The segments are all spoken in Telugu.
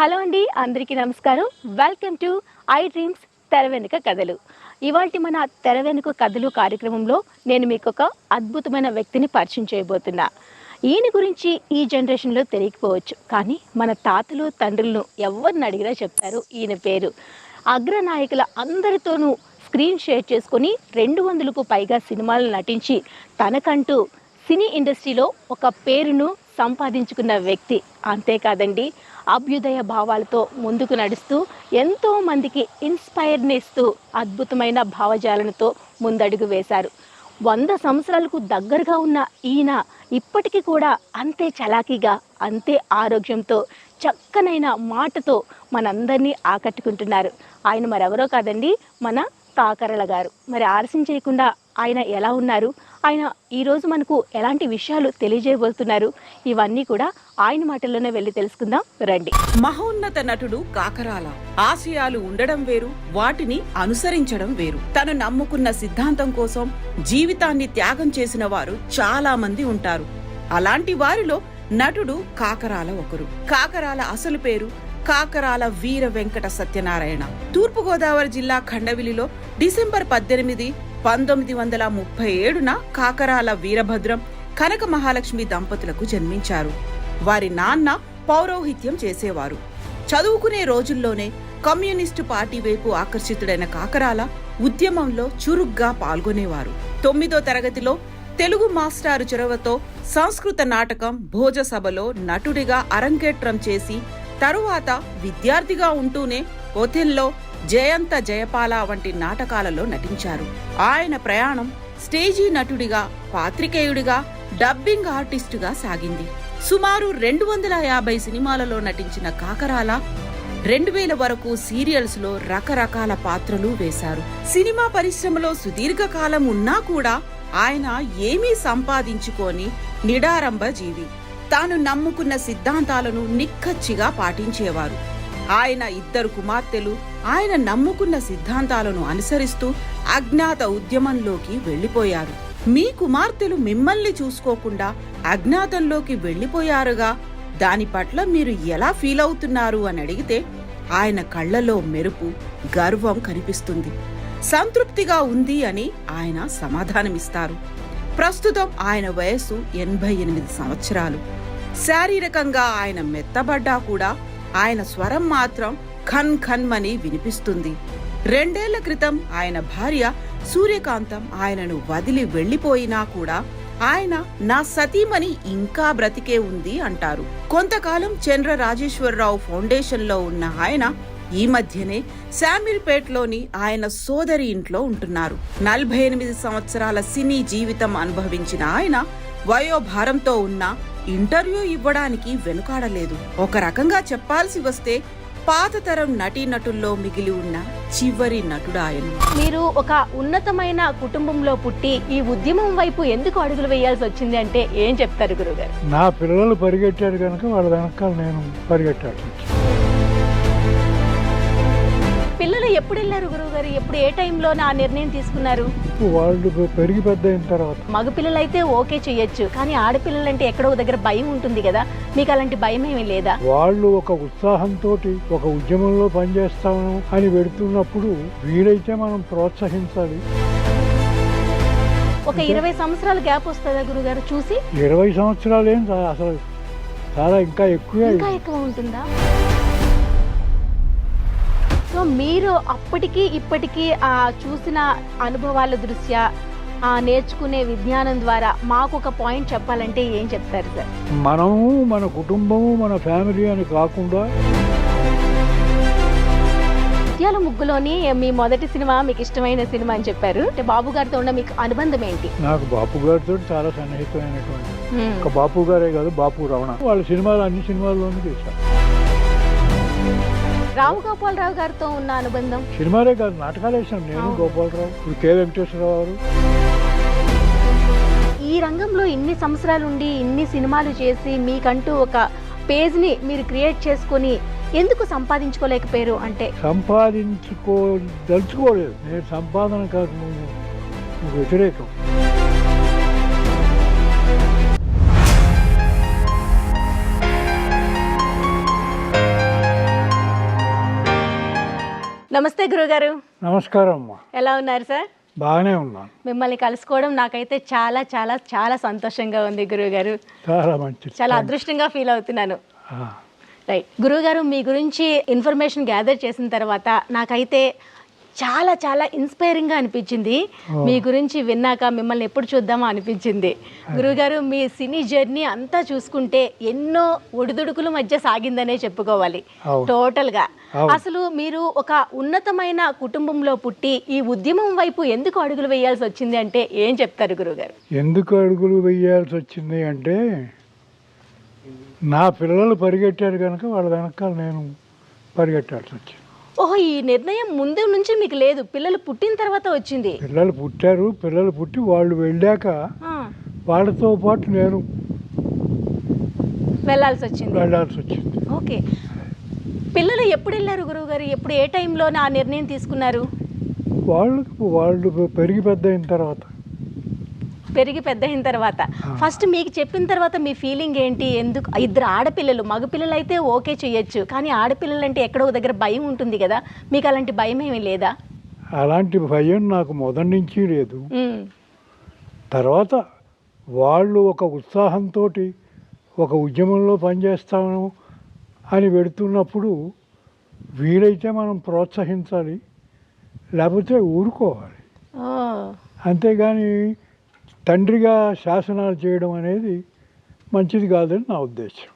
హలో అండి, అందరికీ నమస్కారం. వెల్కమ్ టు ఐ డ్రీమ్స్ తెర వెనుక కథలు. ఇవాల్టి మన తెర వెనుక కథలు కార్యక్రమంలో నేను మీకు ఒక అద్భుతమైన వ్యక్తిని పరిచయం చేయబోతున్నా. ఈయన గురించి ఈ జనరేషన్లో తెలియకపోవచ్చు, కానీ మన తాతలు తండ్రులను ఎవరిని అడిగినా చెప్తారు ఈయన పేరు. అగ్రనాయకుల అందరితోనూ స్క్రీన్ షేర్ చేసుకొని 200కు పైగా సినిమాలు నటించి తనకంటూ సినీ ఇండస్ట్రీలో ఒక పేరును సంపాదించుకున్న వ్యక్తి. అంతేకాదండి, అభ్యుదయ భావాలతో ముందుకు నడుస్తూ ఎంతో మందికి ఇన్స్పైర్నిస్తూ అద్భుతమైన భావజాలనతో ముందడుగు వేశారు. 100 సంవత్సరాలకు దగ్గరగా ఉన్న ఈయన ఇప్పటికీ కూడా అంతే చలాకీగా, అంతే ఆరోగ్యంతో, చక్కనైన మాటతో మనందరినీ ఆకట్టుకుంటున్నారు. ఆయన మరెవరో కాదండి, మన కాకరల గారు. మరి ఆలస్యం చేయకుండా ఆయన ఎలా ఉన్నారు, ఆయన ఈరోజు మనకు ఎలాంటి విషయాలు తెలియజేయబోతున్నారు, ఇవన్నీ కూడా ఆయన మాటల్లోనే వెళ్ళి తెలుసుకుందాం రండి. మహోన్నత నటుడు కాకరాల. ఆశయాలు ఉండడం వేరు, వాటిని అనుసరించడం వేరు. తను నమ్ముకున్న సిద్ధాంతం కోసం జీవితాన్ని త్యాగం చేసిన వారు చాలా మంది ఉంటారు. అలాంటి వారిలో నటుడు కాకరాల ఒకరు. కాకరాల అసలు పేరు కాకరాల వీర వెంకట సత్యనారాయణ. తూర్పుగోదావరి జిల్లా ఖండవిలిలో డిసెంబర్ 18, 1937న కాకరాల వీరభద్రం, కనక మహాలక్ష్మి దంపతులకు జన్మించారు. వారి నాన్న పౌరోహిత్యం చేసేవారు. చదువుకునే రోజుల్లోనే కమ్యూనిస్టు పార్టీ వైపు ఆకర్షితుడైన కాకరాల ఉద్యమంలో చురుగ్గా పాల్గొనేవారు. 9వ తరగతిలో తెలుగు మాస్టారు చొరవతో సంస్కృత నాటకం భోజసభలో నటుడిగా అరంగేట్రం చేసి తరువాత విద్యార్థిగా ఉంటూనే ఒథెల్లో, జయంత జయపాల వంటి నాటకాలలో నటించారు. ఆయన ప్రయాణం స్టేజీ నటుడిగా, పాత్రికేయుడిగా, డబ్బింగ్ ఆర్టిస్టుగా సాగింది. సుమారు 250 సినిమాలలో నటించిన కాకరాల 2000 వరకు సీరియల్స్ లో రకరకాల పాత్రలు వేశారు. సినిమా పరిశ్రమలో సుదీర్ఘకాలం ఉన్నా కూడా ఆయన ఏమీ సంపాదించుకొని నిడారంభ జీవి. తాను నమ్ముకున్న సిద్ధాంతాలను నిక్కచ్చిగా పాటించేవారు. ఆయన 2 కుమార్తెలు ఆయన నమ్ముకున్న సిద్ధాంతాలను అనుసరిస్తూ అజ్ఞాత ఉద్యమంలోకి వెళ్లిపోయారు. మీ కుమార్తెలు మిమ్మల్ని చూసుకోకుండా అజ్ఞాతంలోకి వెళ్లిపోయారుగా, దాని పట్ల మీరు ఎలా ఫీల్ అవుతున్నారు అని అడిగితే ఆయన కళ్లలో మెరుపు, గర్వం కనిపిస్తుంది. సంతృప్తిగా ఉంది అని ఆయన సమాధానమిస్తారు. ప్రస్తుతం ఆయన వయస్సు 88 సంవత్సరాలు. శారీరకంగా ఆయన మెత్తబడ్డా కూడా ఆయన స్వరం మాత్రం ఖన్ ఖన్మని వినిపిస్తుంది. 2 ఏళ్ల క్రితం ఆయన భార్య సూర్యకాంతం ఆయనను వదిలి వెళ్లిపోయినా కూడా ఆయన నా సతీమణి ఇంకా బ్రతికే ఉంది అంటారు. కొంతకాలం చంద్ర రాజేశ్వరరావు ఫౌండేషన్ లో ఉన్న ఆయన ఈ మధ్యనే శామీర్పేట్లోని ఆయన సోదరి ఇంట్లో ఉంటున్నారు. 48 సంవత్సరాల సినీ జీవితం అనుభవించిన ఆయన వయోభారంతో ఉన్న ఇంటర్వ్యూ ఇవ్వడానికి వెనుకాడలేదు. ఒక రకంగా చెప్పాల్సి వస్తే పాత తరం నటీనటుల్లో మిగిలి ఉన్న చివరి నటుడు ఆయన. మీరు ఒక ఉన్నతమైన కుటుంబంలో పుట్టి ఈ ఉద్యమం వైపు ఎందుకు అడుగులు వేయాల్సి వచ్చింది అంటే ఏం చెప్తారు గురుగారు? నా పిల్లలు పరిగెట్టారు కనుక వాళ్ళ వెనకాల నేను పరిగెట్టాను. పిల్లలు ఎప్పుడు వెళ్ళారు గురువుగారు? ఎప్పుడు, ఏ టైంలో ఆ నిర్ణయం తీసుకున్నారు? వాళ్ళు పెరిగి పెద్ద అయిన తర్వాత. మగపిల్లలైతే ఓకే చెయ్యొచ్చు, కానీ ఆడపిల్లలంటే ఎక్కడో దగ్గర భయం ఉంటుంది కదా, మీకు అలాంటి భయం ఏమీ లేదా? వాళ్ళు ఒక ఉత్సాహంతో ఒక ఉద్యమంలో పనిచేస్తాము అని పెడుతున్నప్పుడు వీలైతే మనం ప్రోత్సహించాలి. ఒక 20 సంవత్సరాల గ్యాప్ వస్తుందా గురుగారు చూసి? 20 సంవత్సరాలు ఏం అసలు చాలా ఇంకా ఎక్కువ ఉంటుందా? సో మీరు అప్పటికి ఇప్పటికీ చూసిన అనుభవాల దృష్ట్యా, నేర్చుకునే విజ్ఞానం ద్వారా మాకు ఒక పాయింట్ చెప్పాలంటే ఏం చెప్తారు సార్? మనము, మన కుటుంబము, మన ఫ్యామిలీ అని కాకుండా. ముత్యాల ముగ్గులోని మీ మొదటి సినిమా మీకు ఇష్టమైన సినిమా అని చెప్పారు. అంటే బాపు గారితో ఉన్న మీకు అనుబంధం ఏంటి? నాకు బాపు గారితో చాలా సన్నిహితమైనటువంటి, ఒక బాపు గారే కాదు, బాపు రమణ వాళ్ళ సినిమాలు అన్ని సినిమాల్లోనూ చేశారు. రావు గోపాలరావు గారితో ఉన్న అనుబంధం? సినిమాలే కాదు, నాటకాలు వేసాను నేను, గోపాలరావు, ఇప్పుడు కె వెంకటేశ్వరరావు గారు. ఈ రంగంలో ఇన్ని సంవత్సరాలు ఉండి ఇన్ని సినిమాలు చేసి మీకంటూ ఒక పేజ్ ని మీరు క్రియేట్ చేసుకొని ఎందుకు సంపాదించుకోలేకపోయారు? అంటే దలుచుకోలేదు. నేను సంపాదన కాదు వ్యతిరేకం. నమస్తే గురుగారు. నమస్కారం అమ్మా. ఎలా ఉన్నారు సార్? బాగానే ఉన్నాను. మిమ్మల్ని కలుసుకోవడం నాకైతే చాలా చాలా చాలా సంతోషంగా ఉంది గురుగారు. చాలా మంచిది. చాలా అదృష్టంగా ఫీల్ అవుతున్నాను. ఆ, రైట్ గురుగారు, మీ గురించి ఇన్ఫర్మేషన్ గ్యాదర్ చేసిన తర్వాత నాకైతే చాలా చాలా ఇన్స్పైరింగ్గా అనిపించింది. మీ గురించి విన్నాక మిమ్మల్ని ఎప్పుడు చూద్దామో అనిపించింది. గురుగారు, మీ సినీ జర్నీ అంతా చూసుకుంటే ఎన్నో ఒడిదుడుకుల మధ్య సాగిందనే చెప్పుకోవాలి టోటల్గా. అసలు మీరు ఒక ఉన్నతమైన కుటుంబంలో పుట్టి ఈ ఉద్యమం వైపు ఎందుకు అడుగులు వేయాల్సి వచ్చింది అంటే ఏం చెప్తారు గురుగారు? ఎందుకు అడుగులు వేయాల్సి వచ్చింది అంటే నా పిల్లలు పరిగెట్టారు కనుక వాళ్ళ వెనకాల నేను పరిగెట్టాల్సి వచ్చింది. ఓహో, ఈ నిర్ణయం ముందు నుంచి మీకు లేదు, పిల్లలు పుట్టిన తర్వాత వచ్చింది? పిల్లలు పుట్టారు, పిల్లలు పుట్టి వాళ్ళు వెళ్ళాక వాళ్ళతో పాటు నేను వెళ్ళాల్సి వచ్చింది. ఓకే, పిల్లలు ఎప్పుడు వెళ్ళారు గురువుగారు? ఎప్పుడు, ఏ టైంలో ఆ నిర్ణయం తీసుకున్నారు? వాళ్ళు పెరిగి పెద్ద అయిన తర్వాత. ఫస్ట్ మీకు చెప్పిన తర్వాత మీ ఫీలింగ్ ఏంటి? ఎందుకు ఇద్దరు ఆడపిల్లలు, మగపిల్లలు అయితే ఓకే చేయొచ్చు, కానీ ఆడపిల్లలు అంటే ఎక్కడో దగ్గర భయం ఉంటుంది కదా, మీకు అలాంటి భయం ఏమీ లేదా? అలాంటి భయం నాకు మొదటి నుంచి లేదు. తర్వాత వాళ్ళు ఒక ఉత్సాహంతో ఒక ఉద్యమంలో పనిచేస్తాము అని పెడుతున్నప్పుడు వీలైతే మనం ప్రోత్సహించాలి, లేకపోతే ఊరుకోవాలి. అంతేగాని తండ్రిగా శాసనాలు చేయడం అనేది మంచిది కాదని నా ఉద్దేశం.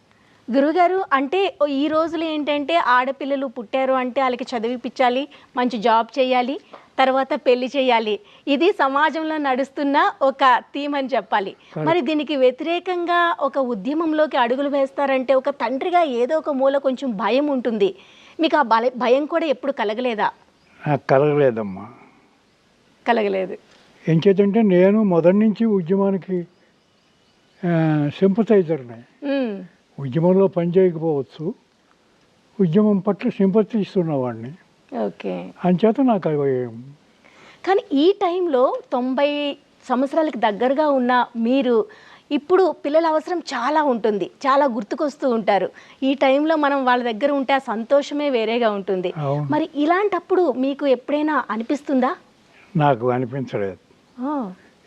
గురుగారు, అంటే ఈ రోజులు ఏంటంటే ఆడపిల్లలు పుట్టారు అంటే వాళ్ళకి చదివిపించాలి, మంచి జాబ్ చేయాలి, తర్వాత పెళ్లి చేయాలి. ఇది సమాజంలో నడుస్తున్న ఒక థీమ్ అని చెప్పాలి. మరి దీనికి వ్యతిరేకంగా ఒక ఉద్యమంలోకి అడుగులు వేస్తారంటే ఒక తండ్రిగా ఏదో ఒక మూల కొంచెం భయం ఉంటుంది. మీకు ఆ భయం కూడా ఎప్పుడు కలగలేదా? కలగలేదమ్మా. కలగలేదు. ఏం చేతంటే నేను మొదటి నుంచి ఉద్యమానికి సింపథైజర్ని. ఉద్యమంలో పనిచేయకపోవచ్చు, ఉద్యమం పట్ల సింపతి ఇస్తున్నవాడిని. ఓకే, అంచేత నాకు కానీ ఈ టైంలో 90 సంవత్సరాలకి దగ్గరగా ఉన్న మీరు ఇప్పుడు పిల్లల అవసరం చాలా ఉంటుంది, చాలా గుర్తుకొస్తూ ఉంటారు. ఈ టైంలో మనం వాళ్ళ దగ్గర ఉంటే ఆ సంతోషమే వేరేగా ఉంటుంది. మరి ఇలాంటప్పుడు మీకు ఎప్పుడైనా అనిపిస్తుందా? నాకు అనిపించలేదు.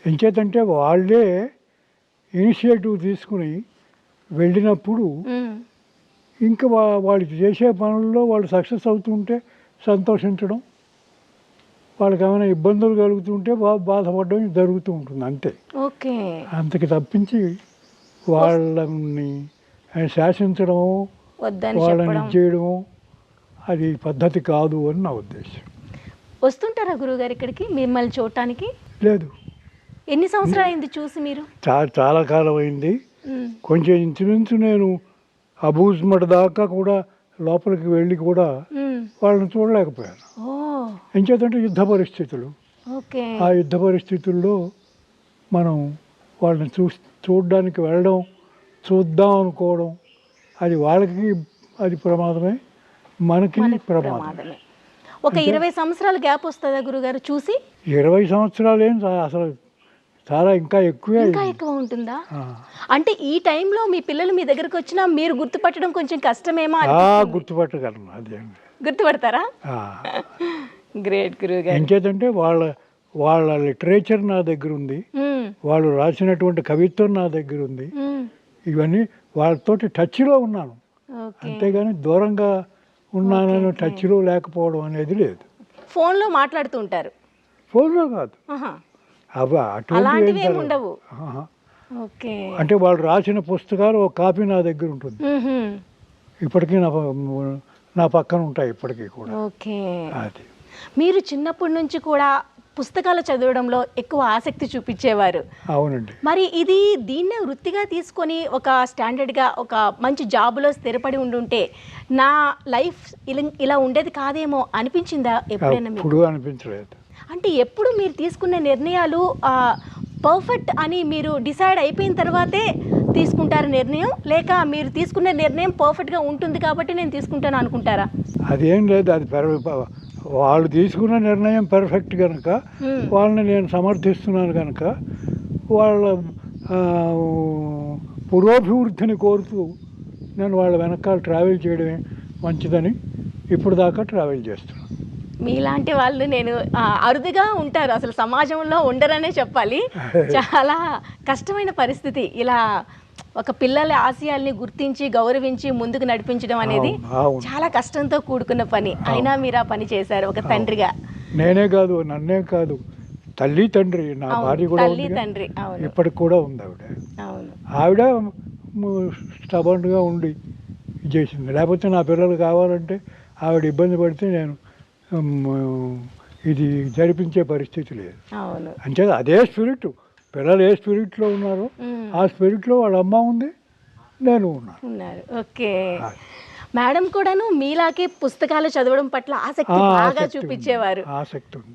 ఎంచేతంటే వాళ్ళే ఇనిషియేటివ్ తీసుకుని వెళ్ళినప్పుడు ఇంకా వాళ్ళు చేసే పనుల్లో వాళ్ళు సక్సెస్ అవుతుంటే సంతోషించడం, వాళ్ళకి ఏమైనా ఇబ్బందులు కలుగుతుంటే బాధపడడం జరుగుతూ ఉంటుంది, అంతే. ఓకే, అంతకి తప్పించి వాళ్ళని శాసించడము, వాళ్ళని చేయడము అది పద్ధతి కాదు అని నా ఉద్దేశం. వస్తుంటారా గురువుగారు ఇక్కడికి మిమ్మల్ని చూడటానికి? లేదు. ఎన్ని సంవత్సరాలు అయింది చూసి మీరు? చాలా కాలం అయింది. కొంచెం ఇంచుమించు నేను అబూజ్మట్ దాకా కూడా లోపలికి వెళ్ళి కూడా వాళ్ళని చూడలేకపోయాను. ఎంచేతంటే యుద్ధ పరిస్థితులు. ఆ యుద్ధ పరిస్థితుల్లో మనం వాళ్ళని చూడడానికి వెళ్ళడం, చూద్దాం అనుకోవడం, అది వాళ్ళకి అది ప్రమాదమే, మనకి ప్రమాదమే. ఒక 20 సంవత్సరాల గ్యాప్ వస్తుందా గురుగారు చూసి? 20 సంవత్సరాలు ఏం అసలు చాలా ఇంకా ఎక్కువ ఉంటుందా? అంటే ఈ టైంలో మీ పిల్లలు మీ దగ్గరకు వచ్చినా మీరు గుర్తుపట్టడం కొంచెం కష్టమేమో? గుర్తుపట్టగలను. అదే గుర్తుపడతారా? గ్రేట్ గురుగారు. ఎంచేతంటే వాళ్ళ లిటరేచర్ నా దగ్గర ఉంది, వాళ్ళు రాసినటువంటి కవిత్వం నా దగ్గర ఉంది. ఇవన్నీ వాళ్ళతోటి టచ్లో ఉన్నాను, అంతేగాని దూరంగా ఉన్నానని టచ్లో లేకపోవడం అనేది లేదు. ఫోన్లో మాట్లాడుతూ ఉంటారు? ఫోన్లో కాదు, అలాంటివి ఉండవు. అంటే వాళ్ళు రాసిన పుస్తకాలు ఒక కాపీ నా దగ్గర ఉంటుంది, ఇప్పటికీ నా పక్కన ఉంటాయి ఇప్పటికీ కూడా. ఓకే, అది. మీరు చిన్నప్పటి నుంచి కూడా పుస్తకాలు చదవడంలో ఎక్కువ ఆసక్తి చూపించేవారు. అవునండి. మరి ఇది దీన్నే వృత్తిగా తీసుకొని ఒక స్టాండర్డ్గా ఒక మంచి జాబ్లో స్థిరపడి ఉండుంటే నా లైఫ్ ఇలా ఉండేది కాదేమో అనిపించిందా ఎప్పుడైనా? ఎప్పుడు అనిపించలేదు. అంటే ఎప్పుడు మీరు తీసుకున్న నిర్ణయాలు పర్ఫెక్ట్ అని మీరు డిసైడ్ అయిపోయిన తర్వాతే తీసుకుంటారు నిర్ణయం, లేక మీరు తీసుకునే నిర్ణయం పర్ఫెక్ట్గా ఉంటుంది కాబట్టి నేను తీసుకుంటాను అనుకుంటారా? అదేం లేదు, అది వాళ్ళు తీసుకున్న నిర్ణయం పర్ఫెక్ట్ కనుక వాళ్ళని నేను సమర్థిస్తున్నాను కనుక వాళ్ళ పురోభివృద్ధిని కోరుతూ నేను వాళ్ళ వెనకాల ట్రావెల్ చేయడమే మంచిదని ఇప్పుడు దాకా ట్రావెల్ చేస్తున్నాను. మీలాంటి వాళ్ళు నేను అరుదుగా ఉంటారు, అసలు సమాజంలో ఉండరనే చెప్పాలి. చాలా కష్టమైన పరిస్థితి. ఇలా ఒక పిల్లల ఆశయాల్ని గుర్తించి గౌరవించి ముందుకు నడిపించడం అనేది చాలా కష్టంతో కూడుకున్న పని. అయినా మీరు ఆ పని చేశారు ఒక తండ్రిగా. నేనే కాదు, నన్నే కాదు, తల్లి తండ్రి, నా భార్య కూడా తల్లి తండ్రి. అవును, ఇప్పటికి కూడా ఉంది ఆవిడ. అవును, ఆవిడ స్టబన్గా ఉండి చేసింది. లేకపోతే నా పిల్లలు కావాలంటే ఆవిడ ఇబ్బంది పడితే నేను ఇది జరిపించే పరిస్థితి లేదు. అవును, అంటే అదే స్పిరిట్, పిల్లలు ఏ స్పిరిట్లో ఉన్నారో ఆ స్పిరిట్లో వాళ్ళ అమ్మ ఉంది, నేను ఉన్నారు. ఓకే. మేడం కూడాను మీలాగే పుస్తకాలు చదవడం పట్ల ఆసక్తి బాగా చూపించేవారు.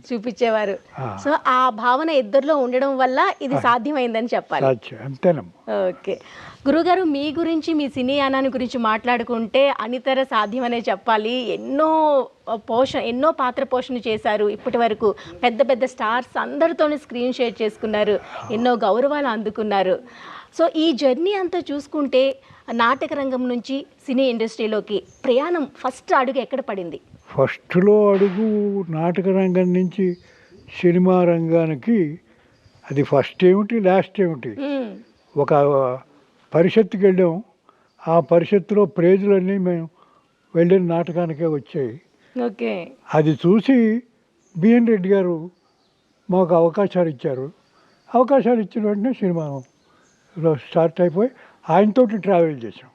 చూపించేవారు. సో ఆ భావన ఇద్దరిలో ఉండడం వల్ల ఇది సాధ్యమైందని చెప్పాలి. ఓకే గురుగారు, మీ గురించి, మీ సినీ యానాన్ని గురించి మాట్లాడుకుంటే అనితర సాధ్యమనే చెప్పాలి. ఎన్నో పాత్ర పోషణ చేశారు. ఇప్పటి వరకు పెద్ద పెద్ద స్టార్స్ అందరితోనే స్క్రీన్ షేర్ చేసుకున్నారు, ఎన్నో గౌరవాలు అందుకున్నారు. సో ఈ జర్నీ అంతా చూసుకుంటే నాటక రంగం నుంచి సినీ ఇండస్ట్రీలోకి ప్రయాణం ఫస్ట్ అడుగు ఎక్కడ పడింది? ఫస్ట్లో అడుగు నాటక రంగం నుంచి సినిమా రంగానికి, అది ఫస్ట్ ఏమిటి లాస్ట్ ఏమిటి, ఒక పరిషత్తుకి వెళ్ళాం. ఆ పరిషత్తులో ప్రైజులన్నీ మేము వెళ్ళిన నాటకానికే వచ్చాయి. ఓకే. అది చూసి బిఎన్ రెడ్డి గారు మాకు అవకాశాలు ఇచ్చారు. అవకాశాలు ఇచ్చిన వెంటనే సినిమా స్టార్ట్ అయిపోయి ఆయనతోటి ట్రావెల్ చేసాం.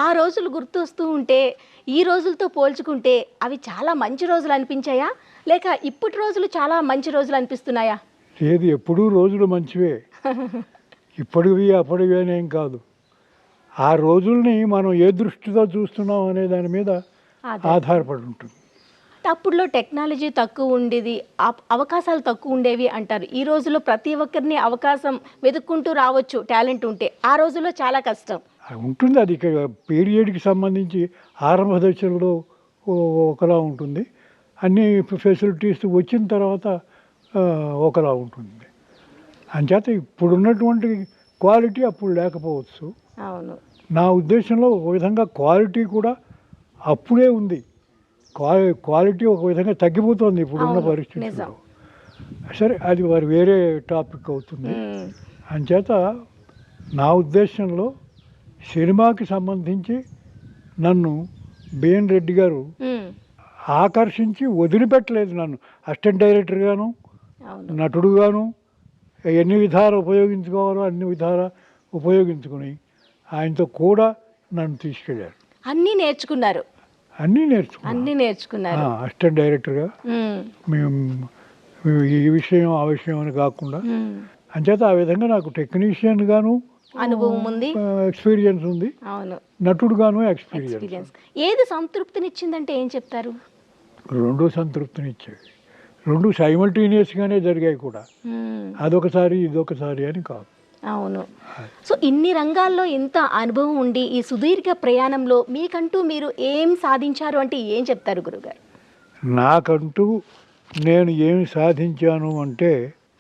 ఆ రోజులు గుర్తొస్తూ ఉంటే ఈ రోజులతో పోల్చుకుంటే అవి చాలా మంచి రోజులు అనిపించాయా, లేక ఇప్పటి రోజులు చాలా మంచి రోజులు అనిపిస్తున్నాయా? ఏది ఎప్పుడూ రోజులు మంచివే, ఇప్పటివి అప్పటివి అనేం కాదు. ఆ రోజుల్ని మనం ఏ దృష్టితో చూస్తున్నాం అనే దాని మీద ఆధారపడి ఉంటుంది. అప్పుడులో టెక్నాలజీ తక్కువ ఉండేది, అవకాశాలు తక్కువ ఉండేవి అంటారు. ఈ రోజుల్లో ప్రతి ఒక్కరిని అవకాశం వెతుక్కుంటూ రావచ్చు టాలెంట్ ఉంటే. ఆ రోజుల్లో చాలా కష్టం ఉంటుంది. అది పీరియడ్కి సంబంధించి ఆరంభ దశలో ఒకలా ఉంటుంది, అన్ని ఫెసిలిటీస్ వచ్చిన తర్వాత ఒకలా ఉంటుంది. అంచేత ఇప్పుడున్నటువంటి క్వాలిటీ అప్పుడు లేకపోవచ్చు. అవును, నా ఉద్దేశంలో ఒక విధంగా క్వాలిటీ కూడా అప్పుడే ఉంది, క్వాలిటీ ఒక విధంగా తగ్గిపోతుంది ఇప్పుడున్న పరిస్థితుల్లో. సరే, అది వారు వేరే టాపిక్ అవుతుంది. అంచేత నా ఉద్దేశంలో సినిమాకి సంబంధించి నన్ను బిఎన్ రెడ్డి గారు ఆకర్షించి వదిలిపెట్టలేదు. నన్ను అసిస్టెంట్ డైరెక్టర్గాను, నటుడుగాను ఎన్ని విధాలు ఉపయోగించుకోవాలో అన్ని విధాలు ఉపయోగించుకుని ఆయనతో కూడా నన్ను తీసుకెళ్ళారు. అన్నీ నేర్చుకున్నారు. అసిస్టెంట్ డైరెక్టర్గా మేము ఈ విషయం ఆ విషయం అని కాకుండా, అంచేత ఆ విధంగా నాకు టెక్నీషియన్ గాను అనుభవం ఉంది, ఎక్స్పీరియన్స్ ఉంది. అవును, నటుడుగాను ఎక్స్పీరియన్స్. ఏది సంతృప్తినిచ్చిందంటే ఏం చెప్తారు? రెండు సంతృప్తినిచ్చేవి, రెండు సైమల్టేనియస్గానే జరిగాయి కూడా. అదొకసారి ఇదొకసారి అని కాదు. అవును. సో ఇన్ని రంగాల్లో ఇంత అనుభవం ఉండి ఈ సుదీర్ఘ ప్రయాణంలో మీకంటూ మీరు ఏం సాధించారు అంటే ఏం చెప్తారు గురుగారు? నాకంటూ నేను ఏమి సాధించాను అంటే,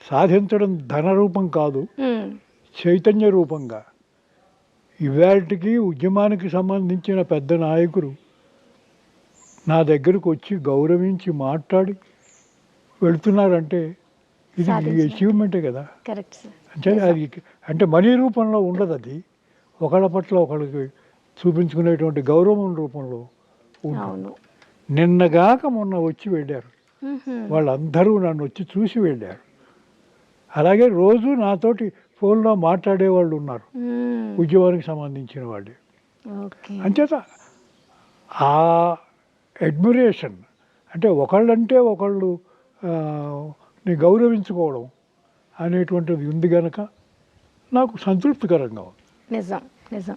సాధించడం ధన రూపం కాదు, చైతన్య రూపంగా. ఇవాళకి ఉద్యమానికి సంబంధించిన పెద్ద నాయకులు నా దగ్గరకు వచ్చి గౌరవించి మాట్లాడి వెళుతున్నారంటే ఇది అచీవ్మెంటే కదా. Correct sir. అంటే అది అంటే మనీ రూపంలో ఉండదు, అది ఒకళ్ళ పట్ల ఒకళ్ళకి చూపించుకునేటువంటి గౌరవం రూపంలో ఉంటుంది. నిన్నగాక మొన్న వచ్చి వెళ్ళారు వాళ్ళందరూ, నన్ను వచ్చి చూసి వెళ్ళారు. అలాగే రోజు నాతోటి ఫోన్లో మాట్లాడే వాళ్ళు ఉన్నారు, ఉద్యోగానికి సంబంధించిన వాళ్ళు. అంచేత ఆ అడ్మిరేషన్ అంటే ఒకళ్ళంటే ఒకళ్ళు ని గౌరవించుకోవడం అనేటువంటిది ఉంది కనుక నాకు సంతృప్తికరంగా ఉంది. నిజం.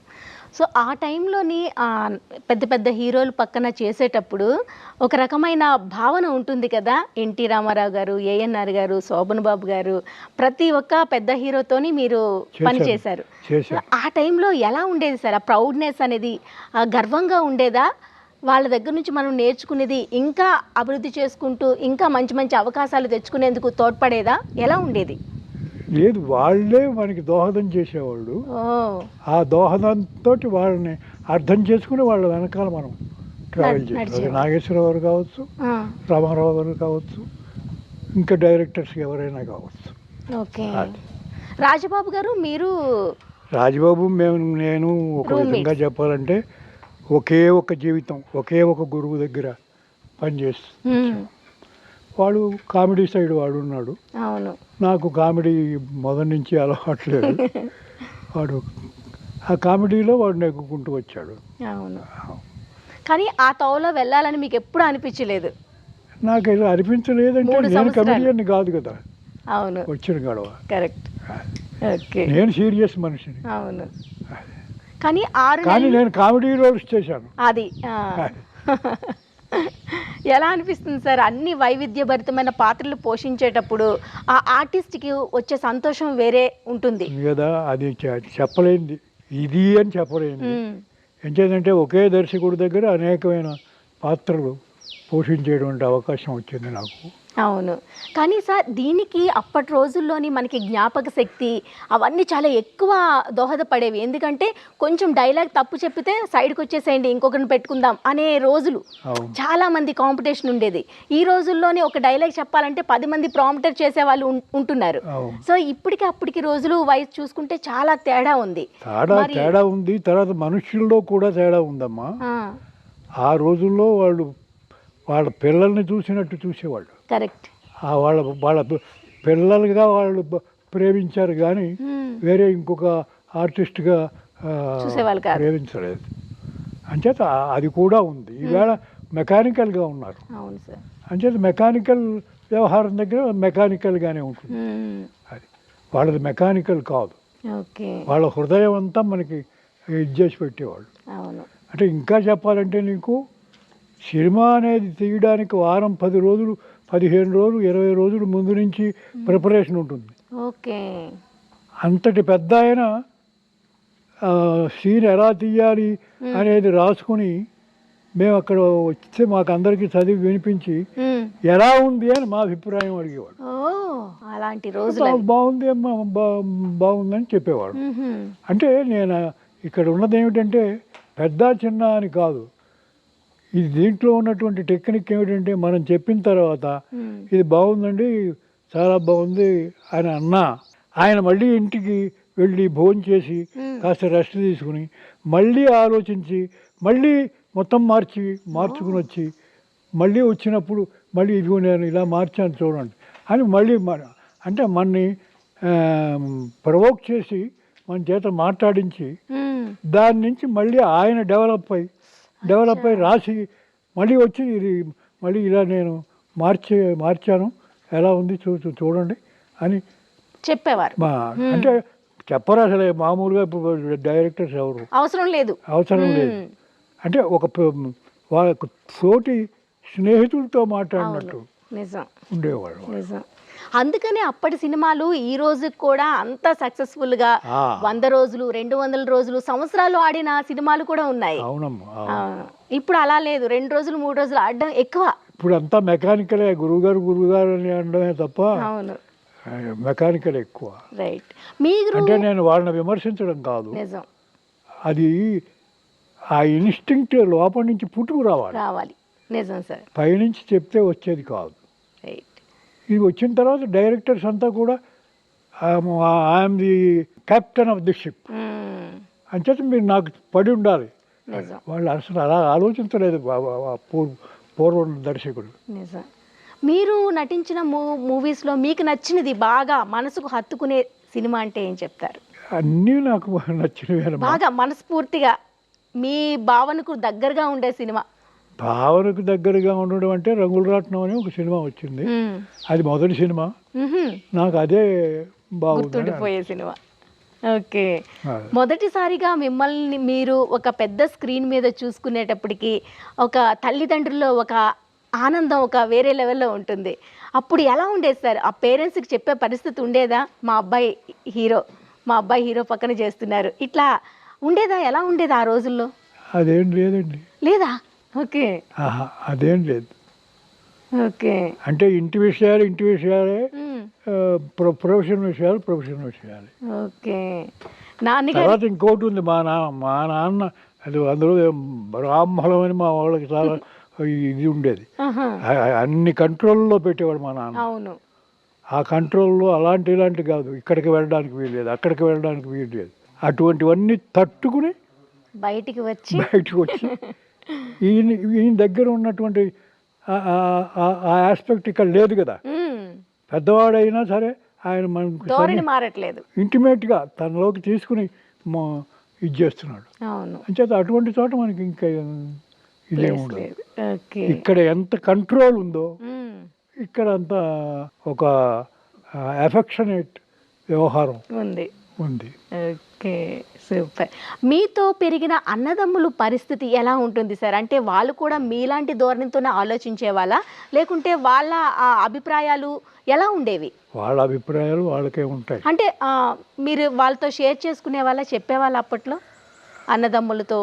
సో ఆ టైంలోని పెద్ద పెద్ద హీరోలు పక్కన చేసేటప్పుడు ఒక రకమైన భావన ఉంటుంది కదా. ఎన్టీ రామారావు గారు, ఏఎన్ఆర్ గారు, శోభన్ బాబు గారు, ప్రతి ఒక్క పెద్ద హీరోతోని మీరు పని చేశారు. ఆ టైంలో ఎలా ఉండేది సార్? ఆ ప్రౌడ్నెస్ అనేది గర్వంగా ఉండేదా? వాళ్ళ దగ్గర నుంచి మనం నేర్చుకునేది ఇంకా అభివృద్ధి చేసుకుంటూ ఇంకా మంచి మంచి అవకాశాలు తెచ్చుకునేందుకు తోడ్పడేదా? ఎలా ఉండేది? లేదు, వాళ్ళే మనకి దోహదం చేసేవాళ్ళు. ఆ దోహదంతో వాళ్ళని అర్థం చేసుకుని వాళ్ళ వెనకాల మనం ట్రావెల్ చేశారు. అది నాగేశ్వరరావు గారు కావచ్చు, రామారావు గారు కావచ్చు, ఇంకా డైరెక్టర్స్ ఎవరైనా కావచ్చు. ఓకే. రాజబాబు గారు మీరు? రాజబాబు నేను ఒక విధంగా చెప్పాలంటే ఒకే ఒక జీవితం, ఒకే ఒక గురువు దగ్గర పనిచేస్తూ వాడు కామెడీ సైడ్ వాడు ఉన్నాడు. అవును. నాకు కామెడీ మొదటి నుంచి అలవాట్లేదు. వాడు ఆ కామెడీలో వాడు నెగ్గుకుంటూ వచ్చాడు. అవును. కానీ ఆ తోవలో వెళ్ళాలని మీకు ఎప్పుడు అనిపించలేదు? నాకు ఇలా అనిపించలేదంటే నేను కమెడియన్ కాదు కదా. అవును. వచ్చిన గొడవ. కరెక్ట్. ఓకే. నేను సీరియస్ మనిషిని. అవును. కానీ నేను కామెడీ రోల్స్ చేశాను. అది ఎలా అనిపిస్తుంది సార్? అన్ని వైవిధ్యభరితమైన పాత్రలు పోషించేటప్పుడు ఆ ఆర్టిస్ట్కి వచ్చే సంతోషం వేరే ఉంటుంది కదా. అది చెప్పలేంది, ఇది అని చెప్పలేంది. ఎంచేదంటే ఒకే దర్శకుడి దగ్గర అనేకమైన పాత్రలు పోషించేటువంటి అవకాశం వచ్చింది నాకు. అవును. కానీ సార్ దీనికి అప్పటి రోజుల్లోని మనకి జ్ఞాపక శక్తి అవన్నీ చాలా ఎక్కువ దోహదపడేవి. ఎందుకంటే కొంచెం డైలాగ్ తప్పు చెప్పితే సైడ్కి వచ్చేసేయండి, ఇంకొకరిని పెట్టుకుందాం అనే రోజులు. చాలా మంది కాంపిటీషన్ ఉండేది. ఈ రోజుల్లోని ఒక డైలాగ్ చెప్పాలంటే 10 మంది ప్రాంప్టర్ చేసే వాళ్ళు ఉంటున్నారు. సో ఇప్పటికి అప్పటికి రోజులు వయసు చూసుకుంటే చాలా తేడా ఉంది. తేడా ఉంది. తర్వాత మనుషుల్లో కూడా తేడా ఉందమ్మా. ఆ రోజుల్లో వాళ్ళ పిల్లల్ని చూసినట్టు చూసేవాళ్ళు. కరెక్ట్. వాళ్ళ పిల్లలుగా వాళ్ళు ప్రేమించారు కానీ వేరే ఇంకొక ఆర్టిస్ట్గా ప్రేమించలేదు. అంచేత అది కూడా ఉంది. ఈవేళ మెకానికల్గా ఉన్నారు. అవును సార్. అంచేత మెకానికల్ వ్యవహారం దగ్గర మెకానికల్గానే ఉంటుంది. అది వాళ్ళది మెకానికల్ కాదు. వాళ్ళ హృదయం అంతా మనకి ఇది చేసి పెట్టేవాళ్ళు. అంటే ఇంకా చెప్పాలంటే నీకు సినిమా అనేది తీయడానికి వారం 10 రోజులు 15 రోజులు 20 రోజులు ముందు నుంచి ప్రిపరేషన్ ఉంటుంది. ఓకే. అంతటి పెద్ద ఆయన సీన్ ఎలా తీయాలి అనేది రాసుకుని మేము అక్కడ వస్తే మాకు అందరికీ చదివి వినిపించి ఎలా ఉంది అని మా అభిప్రాయం అడిగేవాడు. అలాంటి రోజులు బాగుంది అమ్మా, బాగుందని చెప్పేవాడు. అంటే నేను ఇక్కడ ఉన్నది ఏమిటంటే పెద్ద చిన్న అని కాదు, ఇది దీంట్లో ఉన్నటువంటి టెక్నిక్ ఏమిటంటే మనం చెప్పిన తర్వాత ఇది బాగుందండి, చాలా బాగుంది అని అన్నా ఆయన మళ్ళీ ఇంటికి వెళ్ళి భోజనం చేసి కాస్త రెస్ట్ తీసుకుని మళ్ళీ ఆలోచించి మళ్ళీ మొత్తం మార్చుకుని వచ్చి మళ్ళీ వచ్చినప్పుడు మళ్ళీ ఇదిగో నేను ఇలా మార్చాను చూడండి అని మళ్ళీ అంటే మనని ప్రవోక్ చేసి మన చేత మాట్లాడించి దాని నుంచి మళ్ళీ ఆయన డెవలప్ అయ్యి రాసి మళ్ళీ వచ్చి ఇది మళ్ళీ ఇలా నేను మార్చాను ఎలా ఉంది చూడండి అని చెప్పేవారు. అంటే చెప్పరు అసలు. మామూలుగా ఇప్పుడు డైరెక్టర్స్ అవసరం లేదు. అంటే ఒక వాళ్ళ తోటి స్నేహితులతో మాట్లాడినట్టు ఉండేవాళ్ళు. అందుకనే అప్పటి సినిమాలు ఈ రోజు కూడా అంత సక్సెస్ఫుల్ గా 100 రోజులు 200 రోజులు సంవత్సరాలు ఆడిన సినిమాలు కూడా ఉన్నాయి. ఇప్పుడు అలా లేదు. 2 రోజులు 3 రోజులు ఆడడం ఎక్కువ. ఇప్పుడు అంతా మెకానికలే. గురువుగారు అని అనడమే తప్ప మెకానికల్ ఎక్కువ. రైట్. అంటే నేను వాళ్ళని విమర్శించడం కాదు, అది ఆ ఇన్స్టింక్ట్ లోపల నుంచి పుట్టుకు రావాలి. నిజం సార్. పైనుంచి చెప్తే వచ్చేది కాదు. ఇది వచ్చిన తర్వాత డైరెక్టర్స్ అంతా కూడా I'm the captain of the ship అంచేత మీరు నాకు పడి ఉండాలి. వాళ్ళు అసలు అలా ఆలోచించలేదు పూర్వ దర్శకుడు. మీరు నటించిన మూవీస్లో మీకు నచ్చినది బాగా మనసుకు హత్తుకునే సినిమా అంటే ఏం చెప్తారు? అన్నీ నాకు నచ్చినవి. బాగా మనస్ఫూర్తిగా మీ భావనకు దగ్గరగా ఉండే సినిమా? భావనకు దగ్గరగా ఉండడం అంటే రంగులరాట్నం అని ఒక సినిమా వచ్చింది. అది మొదటి సినిమా. నాకు అదే గుర్తుండిపోయే సినిమా. ఓకే. మొదటిసారిగా మిమ్మల్ని మీరు ఒక పెద్ద స్క్రీన్ మీద చూసుకునేటప్పటికి ఒక తల్లిదండ్రుల్లో ఒక ఆనందం ఒక వేరే లెవెల్లో ఉంటుంది. అప్పుడు ఎలా ఉండేది సార్? ఆ పేరెంట్స్కి చెప్పే పరిస్థితి ఉండేదా? మా అబ్బాయి హీరో పక్కన చేస్తున్నారు ఇట్లా ఉండేదా? ఎలా ఉండేది ఆ రోజుల్లో? అదేం లేదండి. లేదా? ఓకే. అదేం లేదు. ఓకే. అంటే ఇంటి విషయాలే, ప్రొఫెషన్ విషయాలే. ఓకే. నాన్నగారు తర్వాత ఇంకోటి ఉంది, మా నాన్న అది అందులో బ్రాహ్మణం అని మా వాళ్ళకి చాలా ఇది ఉండేది. ఆహా, అన్ని కంట్రోల్లో పెట్టేవాడు మా నాన్న. అవును. ఆ కంట్రోల్లో ఇలాంటి కాదు, ఇక్కడికి వెళ్ళడానికి వీల్లేదు, అక్కడికి వెళ్ళడానికి వీల్లేదు, అటువంటివన్నీ తట్టుకుని బయటికి వచ్చి బయటకు వచ్చి ఈయన దగ్గర ఉన్నటువంటి ఆ ఆస్పెక్ట్ ఇక్కడ లేదు కదా. ఉమ్, పెద్దవాడైనా సరే ఆయన మనకు ధోరణి మారట్లేదు. ఇంటిమేట్గా తనలోకి తీసుకుని ఇది చేస్తున్నాడు. అవును, అంచేత అటువంటి చోట మనకి ఇంకా ఇదే ఉండదు. లేదు. ఓకే. ఇక్కడ ఎంత కంట్రోల్ ఉందో ఉమ్, ఇక్కడ అంత ఒక ఎఫెక్షనేట్ వ్యవహారం ఉంది. ఉంది. Okay, super. మీతో పెరిగిన అన్నదమ్ముల పరిస్థితి ఎలా ఉంటుంది సార్? అంటే వాళ్ళు కూడా మీలాంటి ధోరణితోనే ఆలోచించే వాళ్ళ, లేకుంటే వాళ్ళ అభిప్రాయాలు ఎలా ఉండేవి? వాళ్ళ అభిప్రాయాలు వాళ్ళకే ఉంటాయి. అంటే మీరు వాళ్ళతో షేర్ చేసుకునే వాళ్ళ, చెప్పేవాళ్ళ అప్పట్లో అన్నదమ్ములతో?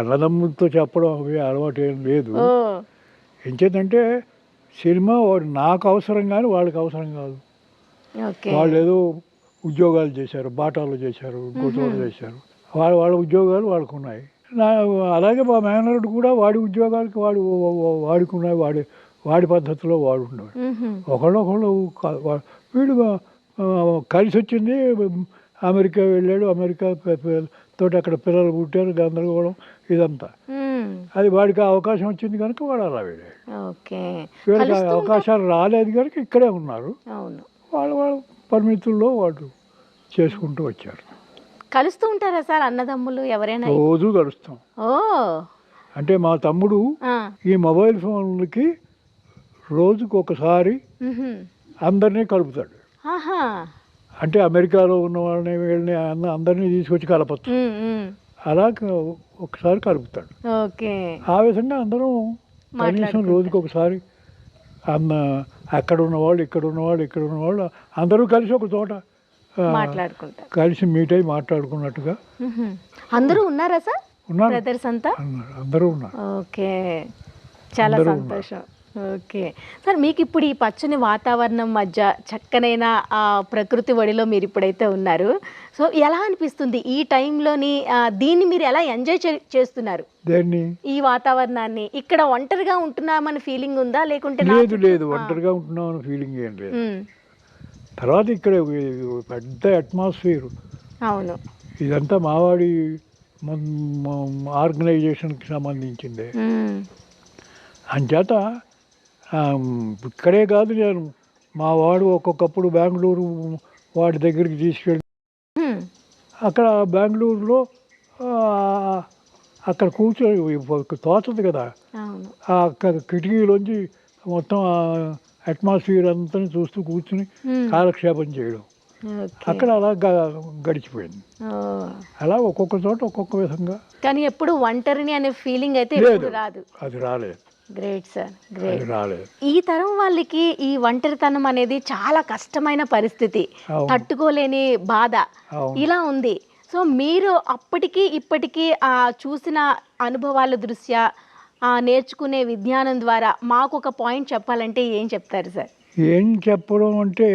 అన్నదమ్ములతో చెప్పడం అవి అలవాటు ఏం లేదు. ఓ, ఎంచేతంటే సినిమా నాకు అవసరం కానీ వాళ్ళకి అవసరం కాదు. ఓకే. వాళ్ళు ఏదో ఉద్యోగాలు చేశారు, బాటాలు చేశారు, ఇంకోటోళ్ళు చేశారు, వాళ్ళ ఉద్యోగాలు వాళ్ళకు ఉన్నాయి. అలాగే మా మేనరుడు కూడా వాడి ఉద్యోగాలకి వాడుకున్నాయి, వాడి పద్ధతిలో వాడు ఉన్నాడు. ఒకళ్ళు వీడు కలిసి వచ్చింది, అమెరికా వెళ్ళాడు, అమెరికా తోటి అక్కడ పిల్లలు పుట్టారు, గందరగోళం ఇదంతా. అది వాడికి అవకాశం వచ్చింది కనుక వాడు అలా వెళ్ళాడు. ఓకే. వీళ్ళకి అవకాశాలు రాలేదు కనుక ఇక్కడే ఉన్నారు. అవును. వాళ్ళ పరిమితుల్లో వాళ్ళు చేసుకుంటూ వచ్చారు. కలుస్తూ ఉంటారా సార్ అన్నదమ్ములు ఎవరైనా? రోజు కలుస్తాం. ఓ, అంటే మా తమ్ముడు ఈ మొబైల్ ఫోన్లకి రోజుకు ఒకసారి అందరినీ కలుపుతాడు. ఆహా, అంటే అమెరికాలో ఉన్న వాళ్ళని వీళ్ళని అందరినీ తీసుకొచ్చి కలపచ్చు. అలా ఒకసారి కలుపుతాడు. ఓకే. ఆ విధంగా అందరం కనీసం రోజుకి ఒకసారి అక్కడ ఉన్నవాళ్ళు, ఇక్కడ ఉన్నవాళ్ళు అందరూ కలిసి ఒక చోట మాట్లాడుకుంటారు, కలిసి మీట్ అయి మాట్లాడుకున్నట్టుగా. అందరూ ఉన్నారా సార్? ఉన్నారు, బ్రదర్స్ అంతా అందరూ ఉన్నారు. ఓకే, చాలా సంతోషం. ఓకే సార్, మీకు ఇప్పుడు ఈ పచ్చని వాతావరణం మధ్య చక్కనైన ప్రకృతి ఒడిలో మీరు ఇప్పుడైతే ఉన్నారు, సో ఎలా అనిపిస్తుంది ఈ టైంలోని? దీన్ని మీరు ఎలా ఎంజాయ్ చేస్తున్నారు? దేన్ని? ఈ వాతావరణాన్ని. ఇక్కడ ఒంటరిగా ఉంటున్నామని ఫీలింగ్ ఉందా, లేకుంటే? లేదు, ఒంటరిగా ఉంటున్నామని ఫీలింగ్ ఏం లేదు. తర్వాత ఇక్కడ పెద్ద అట్మాస్ఫియర్. అవును. ఇదంతా మావాడి ఆర్గనైజేషన్కి సంబంధించిందే. అంచేత ఇక్కడే కాదు, నేను మా వాడు ఒక్కొక్కప్పుడు బెంగళూరు వాడి దగ్గరికి తీసుకెళ్ళి అక్కడ బెంగళూరులో అక్కడ కూర్చొని తోచదు కదా, అక్కడ కిటికీలోంచి మొత్తం అట్మాస్ఫియర్ అంతా చూస్తూ కూర్చుని కాలక్షేపం చేయడం, అక్కడ అలా గడిచిపోయింది. అలా ఒక్కొక్క చోట ఒక్కొక్క విధంగా. కానీ ఎప్పుడు ఒంటరిని అనే ఫీలింగ్ అయితే రాదు. అది రాలేదు. Great sir, great. రాలేదు. ఈ తరం వాళ్ళకి ఈ ఒంటరితనం అనేది చాలా కష్టమైన పరిస్థితి, తట్టుకోలేని బాధ ఇలా ఉంది. సో మీరు అప్పటికి ఇప్పటికీ చూసిన అనుభవాల దృష్ట్యా నేర్చుకునే విజ్ఞానం ద్వారా మాకు ఒక పాయింట్ చెప్పాలంటే ఏం చెప్తారు సార్? ఏం చెప్పడం అంటే,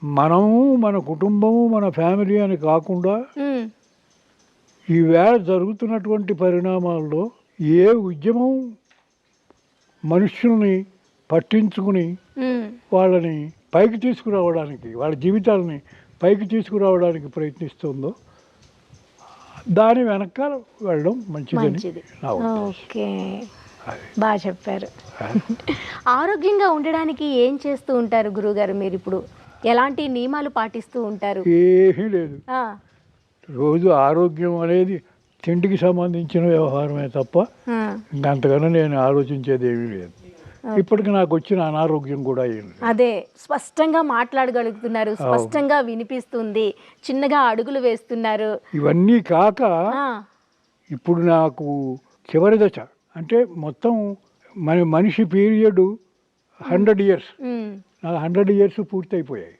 మనము మన కుటుంబము మన ఫ్యామిలీ అని కాకుండా ఈవేళ జరుగుతున్నటువంటి పరిణామాల్లో ఏ ఉద్యమం మనుషుల్ని పట్టించుకుని వాళ్ళని పైకి తీసుకురావడానికి, వాళ్ళ జీవితాలని పైకి తీసుకురావడానికి ప్రయత్నిస్తుందో దాని వెనకాల వెళ్ళడం మంచిది. ఓకే, బాగా చెప్పారు. ఆరోగ్యంగా ఉండడానికి ఏం చేస్తూ ఉంటారు గురువుగారు మీరు? ఇప్పుడు ఎలాంటి నియమాలు పాటిస్తూ ఉంటారు? ఏమీ లేదు, రోజు ఆరోగ్యం అనేది తిండికి సంబంధించిన వ్యవహారమే తప్ప ఇంకంతకన్నా నేను ఆలోచించేది ఏమీ లేదు. ఇప్పటికి నాకు వచ్చిన అనారోగ్యం కూడా ఏం లేదు. అదే స్పష్టంగా మాట్లాడగలుగుతున్నారు, స్పష్టంగా వినిపిస్తుంది, చిన్నగా అడుగులు వేస్తున్నారు. ఇవన్నీ కాక ఇప్పుడు నాకు చివరి దశ, అంటే మొత్తం మనిషి పీరియడ్ 100 years, నాకు 100 years పూర్తి అయిపోయాయి.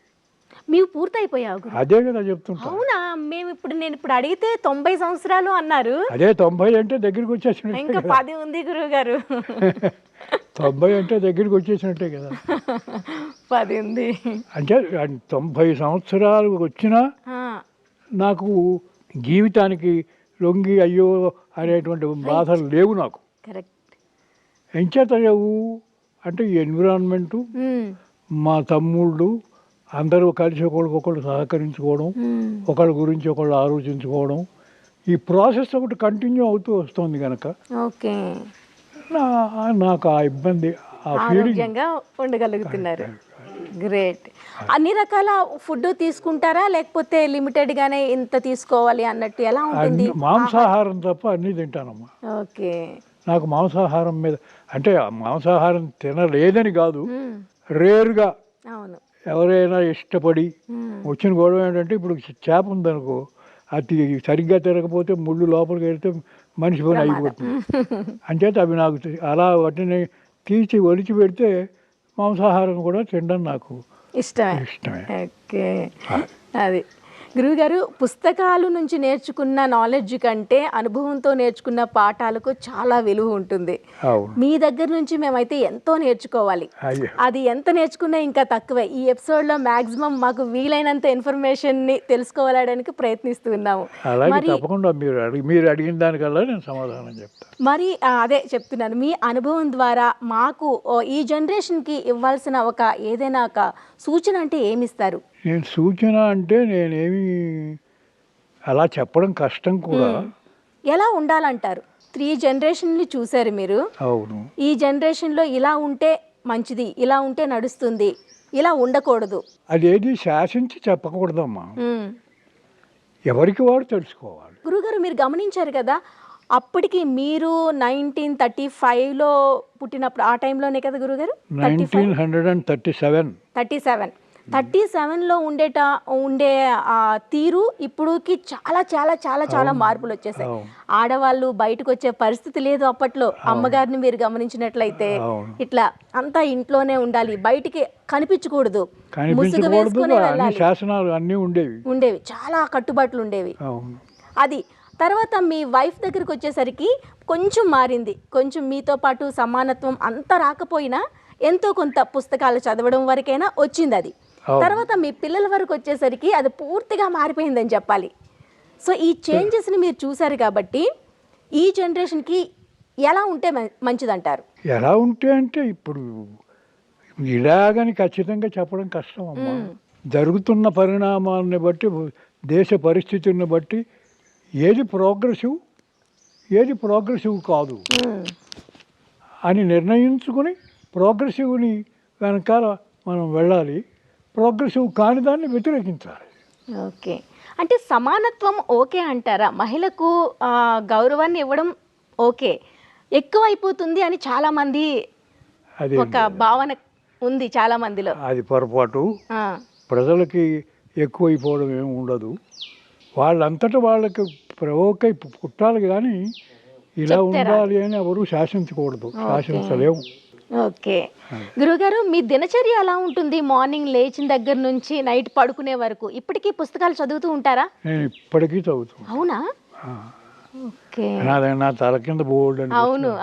మీరు పూర్తయిపోయావు? అదే కదా చెప్తుంటా. అవునా? నేను ఇప్పుడు అడిగితే 90 సంవత్సరాలు అన్నారు. అదే 90 అంటే దగ్గరికి వచ్చేసినట్టే. ఇంకా 10 ఉంది గురువు గారు. 90 అంటే దగ్గరికి వచ్చేసినట్టే కదా. 10 ఉంది అంటే 90 సంవత్సరాలు వచ్చినా నాకు జీవితానికి లొంగి అయ్యో అనేటువంటి బాధలు లేవు నాకు. కరెక్ట్. ఎంచేత లేవు అంటే ఈ ఎన్విరాన్మెంటు, మా తమ్ముళ్ళు అందరూ కలిసి ఒకరికొకరు సహకరించుకోవడం, ఒకళ్ళ గురించి ఒకళ్ళు ఆలోచించుకోవడం, ఈ ప్రాసెస్ ఒకటి కంటిన్యూ అవుతూ వస్తుంది కనుక ఓకే, నాకు ఆ ఇబ్బంది, ఆ ఫీలింగ్. ఆరోగ్యంగా ఉండగలుగుతున్నారు. గ్రేట్. అన్ని రకాల ఫుడ్ తీసుకుంటారా లేకపోతే లిమిటెడ్ గానే ఇంత తీసుకోవాలి అన్నట్టు ఎలా ఉంటుంది? మాంసాహారం తప్ప అన్నీ తింటానమ్మా. ఓకే. నాకు మాంసాహారం మీద అంటే మాంసాహారం తినలేదని కాదు, రేరుగా అవును. ఎవరైనా ఇష్టపడి వచ్చిన గొడవ ఏంటంటే ఇప్పుడు చేప ఉందనుకో, అది సరిగ్గా తిరగకపోతే ముళ్ళు లోపలికి వెళ్తే మనిషి పని అయిపోతుంది. అంచేత అవి నాకు అలా వాటిని తీసి ఒలిచి పెడితే మాంసాహారం కూడా తినడం నాకు ఇష్టమే. ఓకే. అది గురువుగారు, పుస్తకాలు నుంచి నేర్చుకున్న నాలెడ్జ్ కంటే అనుభవంతో నేర్చుకున్న పాఠాలకు చాలా విలువ ఉంటుంది. మీ దగ్గర నుంచి మేమైతే ఎంతో నేర్చుకోవాలి. అది ఎంత నేర్చుకున్నా ఇంకా తక్కువే. ఈ ఎపిసోడ్లో మ్యాక్సిమం మాకు వీలైనంత ఇన్ఫర్మేషన్ని తెలుసుకోవడానికి ప్రయత్నిస్తున్నాము. తప్పకుండా మీరు అడిగిన దానికల్లా నేను సమాధానం చెప్తాను. మరి అదే చెప్తున్నాను, మీ అనుభవం ద్వారా మాకు ఈ జనరేషన్కి ఇవ్వాల్సిన ఏదైనా ఒక సూచన అంటే ఏమిస్తారు? నేను సూచన అంటే నేనేమి అలా చెప్పడం కష్టం కూడా. ఎలా ఉండాలంటారు? 3 జనరేషన్లు చూశారు మీరు. అవును. ఈ జనరేషన్లో ఇలా ఉంటే మంచిది, ఇలా ఉంటే నడుస్తుంది, ఇలా ఉండకూడదు, అదేది శాసించి చెప్పకూడదమ్మా. ఎవరికి వాడు తెలుసుకోవాలి. గురుగారు మీరు గమనించారు కదా, అప్పటికి మీరు 1935లో పుట్టినప్పుడు ఆ టైంలోనే కదా గురుగారు? 1937లో ఉండే తీరు ఇప్పుడుకి చాలా చాలా చాలా చాలా మార్పులు వచ్చేసాయి. ఆడవాళ్ళు బయటకు వచ్చే పరిస్థితి లేదు అప్పట్లో. అమ్మగారిని మీరు గమనించినట్లయితే ఇట్లా అంతా ఇంట్లోనే ఉండాలి, బయటికి కనిపించకూడదు, ముసుగు వేసుకునే వెళ్ళాలి. శాసనాలు అన్నీ ఉండేవి, చాలా కట్టుబాట్లు ఉండేవి. అది తర్వాత మీ వైఫ్ దగ్గరికి వచ్చేసరికి కొంచెం మారింది. కొంచెం మీతో పాటు సమానత్వం అంతా రాకపోయినా ఎంతో కొంత పుస్తకాలు చదవడం వరకైనా వచ్చింది అది. తర్వాత మీ పిల్లల వరకు వచ్చేసరికి అది పూర్తిగా మారిపోయిందని చెప్పాలి. సో ఈ చేంజెస్ని మీరు చూసారు కాబట్టి ఈ జనరేషన్కి ఎలా ఉంటే మంచిదంటారు? ఎలా ఉంటే అంటే ఇప్పుడు ఇలాగని ఖచ్చితంగా చెప్పడం కష్టం అమ్మా. జరుగుతున్న పరిణామాలని బట్టి, దేశ పరిస్థితులను బట్టి ఏది ప్రోగ్రెసివ్ కాదు అని నిర్ణయించుకుని ప్రోగ్రెసివ్ని వెనకాల మనం వెళ్ళాలి, ప్రోగ్రెసివ్ కాని దాన్ని వ్యతిరేకించాలి. ఓకే. అంటే సమానత్వం ఓకే అంటారా? మహిళకు గౌరవాన్ని ఇవ్వడం ఓకే, ఎక్కువ అయిపోతుంది అని చాలామంది ఒక భావన ఉంది చాలా మందిలో. అది పొరపాటు. ప్రజలకి ఎక్కువైపోవడం ఏమి ఉండదు. వాళ్ళంతటా వాళ్ళకి ప్రవోక్ అయి పుట్టాలి కానీ ఇలా ఉండాలి అని ఎవరు శాసించకూడదు, శాసించలేము. ఓకే. గురుగారు మీ దినచర్య ఎలా ఉంటుంది? మార్నింగ్ లేచిన దగ్గర నుంచి నైట్ పడుకునే వరకు ఇప్పటికీ పుస్తకాలు చదువుతూ ఉంటారా? నేను ఇప్పటికీ చదువుతాను. అవునా? ఓకే. నా తల కింద బోర్డు.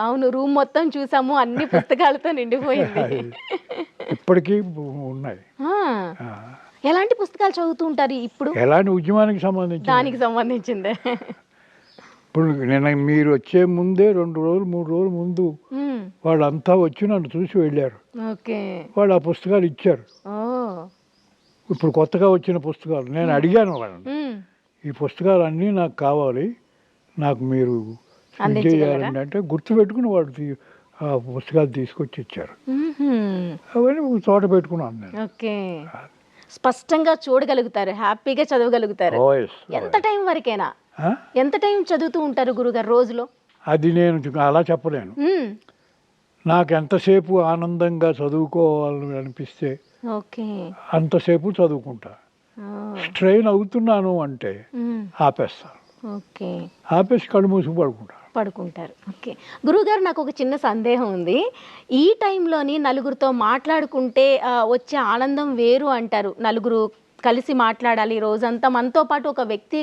అవును, రూమ్ మొత్తం చూసాము, అన్ని పుస్తకాలతో నిండిపోయింది. ఇప్పటికీ ఉన్నాయి. ఎలాంటి పుస్తకాలు చదువుతూ ఉంటారు ఇప్పుడు? ఎలాంటి ఉద్యమానికి సంబంధించి? దానికి సంబంధించిందే. ఇప్పుడు నేను మీరు వచ్చే ముందే 2 రోజులు 3 రోజుల ముందు వాళ్ళంతా వచ్చి నన్ను చూసి వెళ్ళారు. వాళ్ళు ఆ పుస్తకాలు ఇచ్చారు. ఇప్పుడు కొత్తగా వచ్చిన పుస్తకాలు నేను అడిగాను వాళ్ళని, ఈ పుస్తకాలు అన్నీ నాకు కావాలి, నాకు మీరు చేయాలండి అంటే గుర్తుపెట్టుకుని వాళ్ళు ఆ పుస్తకాలు తీసుకొచ్చి ఇచ్చారు. అవన్నీ ఒక చోట పెట్టుకున్నాను నేను. స్పష్టంగా చూడగలుగుతారు, హ్యాపీగా చదవగలుగుతారు. ఎంత టైం వరకైనా, ఎంత టైం చదువుతూ ఉంటారు గురుగారు రోజులో? అది నేను అలా చెప్పలేను. నాకు ఎంతసేపు ఆనందంగా చదువుకోవాలని అనిపిస్తే అంతసేపు చదువుకుంటా. స్ట్రెయిన్ అవుతున్నాను అంటే ఆపేస్తాను, ఆపేసి కళ్ళు మూసి పడుకుంటారు. ఓకే. గురువుగారు నాకు ఒక చిన్న సందేహం ఉంది. ఈ టైంలోని నలుగురితో మాట్లాడుకుంటే వచ్చే ఆనందం వేరు అంటారు. నలుగురు కలిసి మాట్లాడాలి రోజంతా. మనతో పాటు ఒక వ్యక్తి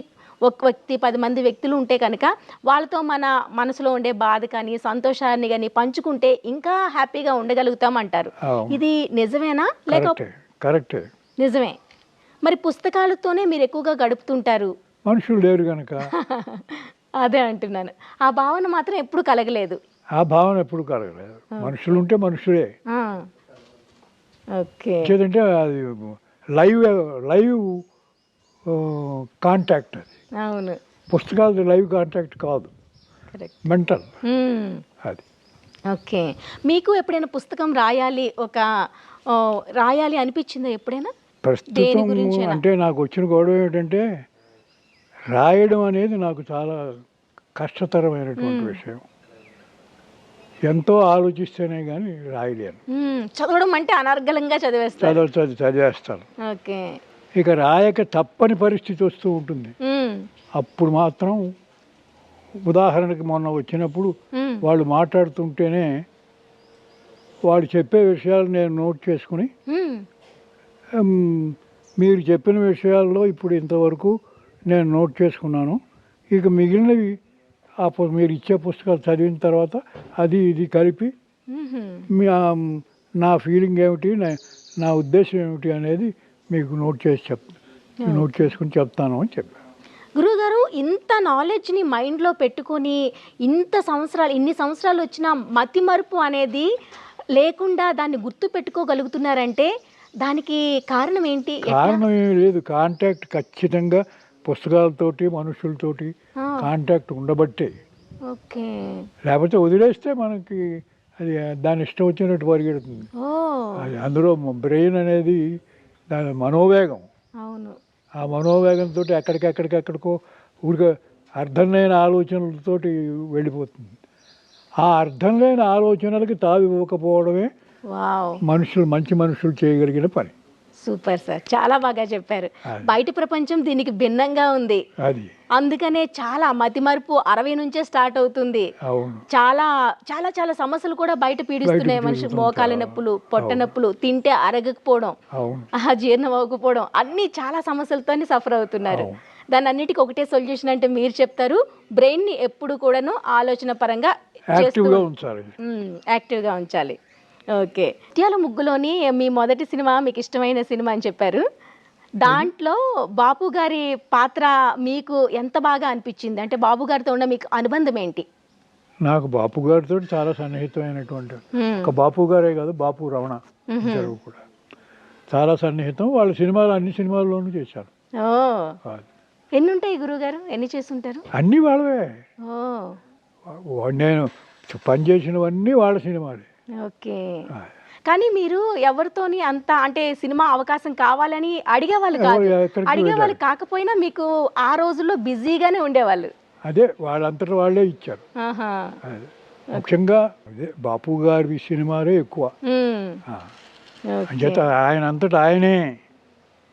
10 మంది వ్యక్తులు ఉంటే కనుక వాళ్ళతో మన మనసులో ఉండే బాధ కానీ సంతోషాన్ని కానీ పంచుకుంటే ఇంకా హ్యాపీగా ఉండగలుగుతాం అంటారు. ఇది నిజమేనా? లేక కరెక్టే. నిజమే. మరి పుస్తకాలతోనే మీరు ఎక్కువగా గడుపుతుంటారు. మనుషులు లేరు కనుక అదే అంటున్నాను. ఆ భావన మాత్రం ఎప్పుడు కలగలేదు. ఆ భావన ఎప్పుడు కలగలేదు. మనుషులు ఉంటే మనుషులే. ఓకే. ఏదంటే అది లైవ్ లైవ్ కాంటాక్ట్. అది అవును, పుస్తకాలది లైవ్ కాంటాక్ట్ కాదు, కరెక్ట్. మెంటల్. అది ఓకే. మీకు ఎప్పుడైనా పుస్తకం రాయాలి రాయాలి అనిపించిందా ఎప్పుడైనా? దేని ప్రస్తుతం గురించేనా? అంటే నాకు వచ్చిన గొడవ ఏంటంటే రాయడం అనేది నాకు చాలా కష్టతరమైనటువంటి విషయం. ఎంతో ఆలోచిస్తేనే కానీ రాయలేను. చదవడం అంటే అనర్గళంగా చదివేస్తారు. చదివేస్తాను. ఓకే. ఇక రాయక తప్పని పరిస్థితి వస్తూ ఉంటుంది. అప్పుడు మాత్రం ఉదాహరణకి మొన్న వచ్చినప్పుడు వాళ్ళు మాట్లాడుతుంటేనే వాళ్ళు చెప్పే విషయాలు నేను నోట్ చేసుకుని మీరు చెప్పిన విషయాల్లో ఇప్పుడు ఇంతవరకు నేను నోట్ చేసుకున్నాను, ఇక మిగిలినవి మీరు ఇచ్చే పుస్తకాలు చదివిన తర్వాత అది ఇది కలిపి నా ఫీలింగ్ ఏమిటి, నా ఉద్దేశం ఏమిటి అనేది మీకు నోట్ చేసుకుని చెప్తాను అని చెప్పాను. గురువుగారు, ఇంత నాలెడ్జ్ని మైండ్లో పెట్టుకొని ఇన్ని సంవత్సరాలు వచ్చిన మతిమరుపు అనేది లేకుండా దాన్ని గుర్తు పెట్టుకోగలుగుతున్నారంటే దానికి కారణం ఏంటి? కారణం ఏమీ లేదు, కాంటాక్ట్ ఖచ్చితంగా పుస్తకాలతోటి మనుషులతోటి కాంటాక్ట్ ఉండబట్టే. ఓకే. లేకపోతే వదిలేస్తే మనకి అది దాని ఇష్టం వచ్చినట్టు పరిగెడుతుంది. అది అందులో బ్రెయిన్ అనేది దాని మనోవేగం. అవును. ఆ మనోవేగంతో ఎక్కడికో ఊరికే అర్థం లేని ఆలోచనలతోటి వెళ్ళిపోతుంది. ఆ అర్థం లేని ఆలోచనలకి తావి ఇవ్వకపోవడమే మంచి మనుషులు చేయగలిగిన పని. సూపర్ సార్, చాలా బాగా చెప్పారు. బయట ప్రపంచం దీనికి భిన్నంగా ఉంది. అది అందుకనే చాలా మతిమరుపు 60 నుంచే స్టార్ట్ అవుతుంది. చాలా చాలా చాలా సమస్యలు కూడా బయట పీడిస్తున్నాయి. మనిషి మోకాల నొప్పులు, పొట్ట నొప్పులు, తింటే అరగకపోవడం, జీర్ణం అవ్వకపోవడం, అన్ని చాలా సమస్యలతో సఫర్ అవుతున్నారు. దాని అన్నిటికీ ఒకటే సొల్యూషన్ అంటే మీరు చెప్తారు, బ్రెయిన్ ని ఎప్పుడు కూడాను ఆలోచన పరంగా యాక్టివ్గా ఉంచాలి. ఓకే. ముత్యాల ముగ్గులోని మీ మొదటి సినిమా మీకు ఇష్టమైన సినిమా అని చెప్పారు. దాంట్లో బాపు గారి పాత్ర మీకు ఎంత బాగా అనిపించింది? అంటే బాపు గారితో ఉన్న మీకు అనుబంధం ఏంటి? నాకు బాపు గారితో చాలా సన్నిహితమైనటువంటి, ఒక బాపు గారే కాదు, బాపు రమణ ఇద్దరు కూడా చాలా సన్నిహితం. వాళ్ళ సినిమాలు అన్ని సినిమాల్లోనూ చేశారు. ఎన్ని ఉంటాయి గురువుగారు? ఎన్ని చేస్తుంటారు? అన్నీ వాళ్ళవే. నేను పనిచేసినవన్నీ వాళ్ళ సినిమాలే. ఓకే. కానీ మీరు ఎవరితోని అంత అంటే సినిమా అవకాశం కావాలని అడిగేవాళ్ళు కాకపోయినా మీకు ఆ రోజుల్లో బిజీగానే ఉండేవాళ్ళు. అదే వాళ్ళంతటా వాళ్ళే ఇచ్చారు. ముఖ్యంగా అదే బాపు గారి సినిమాలే ఎక్కువ. అంచేత ఆయన అంతటా ఆయనే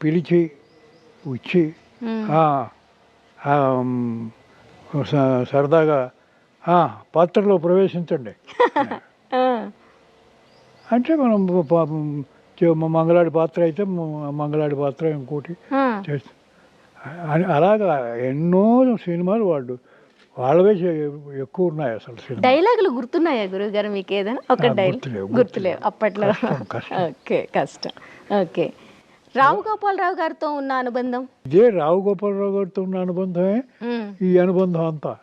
పిలిచి వచ్చి సరదాగా పాత్రలో ప్రవేశించండి అంటే మనం మంగళాడి పాత్ర అయితే మంగళాడి పాత్ర ఇంకోటి చేస్తాం. అలాగా ఎన్నో సినిమాలు వాళ్ళవే ఎక్కువ ఉన్నాయి. అసలు డైలాగులు గుర్తున్నాయా గురువుగారు మీకు? ఏదైనా ఒక డైలాగ్ గుర్తులేవు అప్పట్లో? ఓకే, కష్టం. ఓకే. రావు గోపాలరావు గారితో ఉన్న అనుబంధం? ఇదే రావు గోపాలరావు గారితో ఉన్న అనుబంధమే ఈ అనుబంధం అంతా.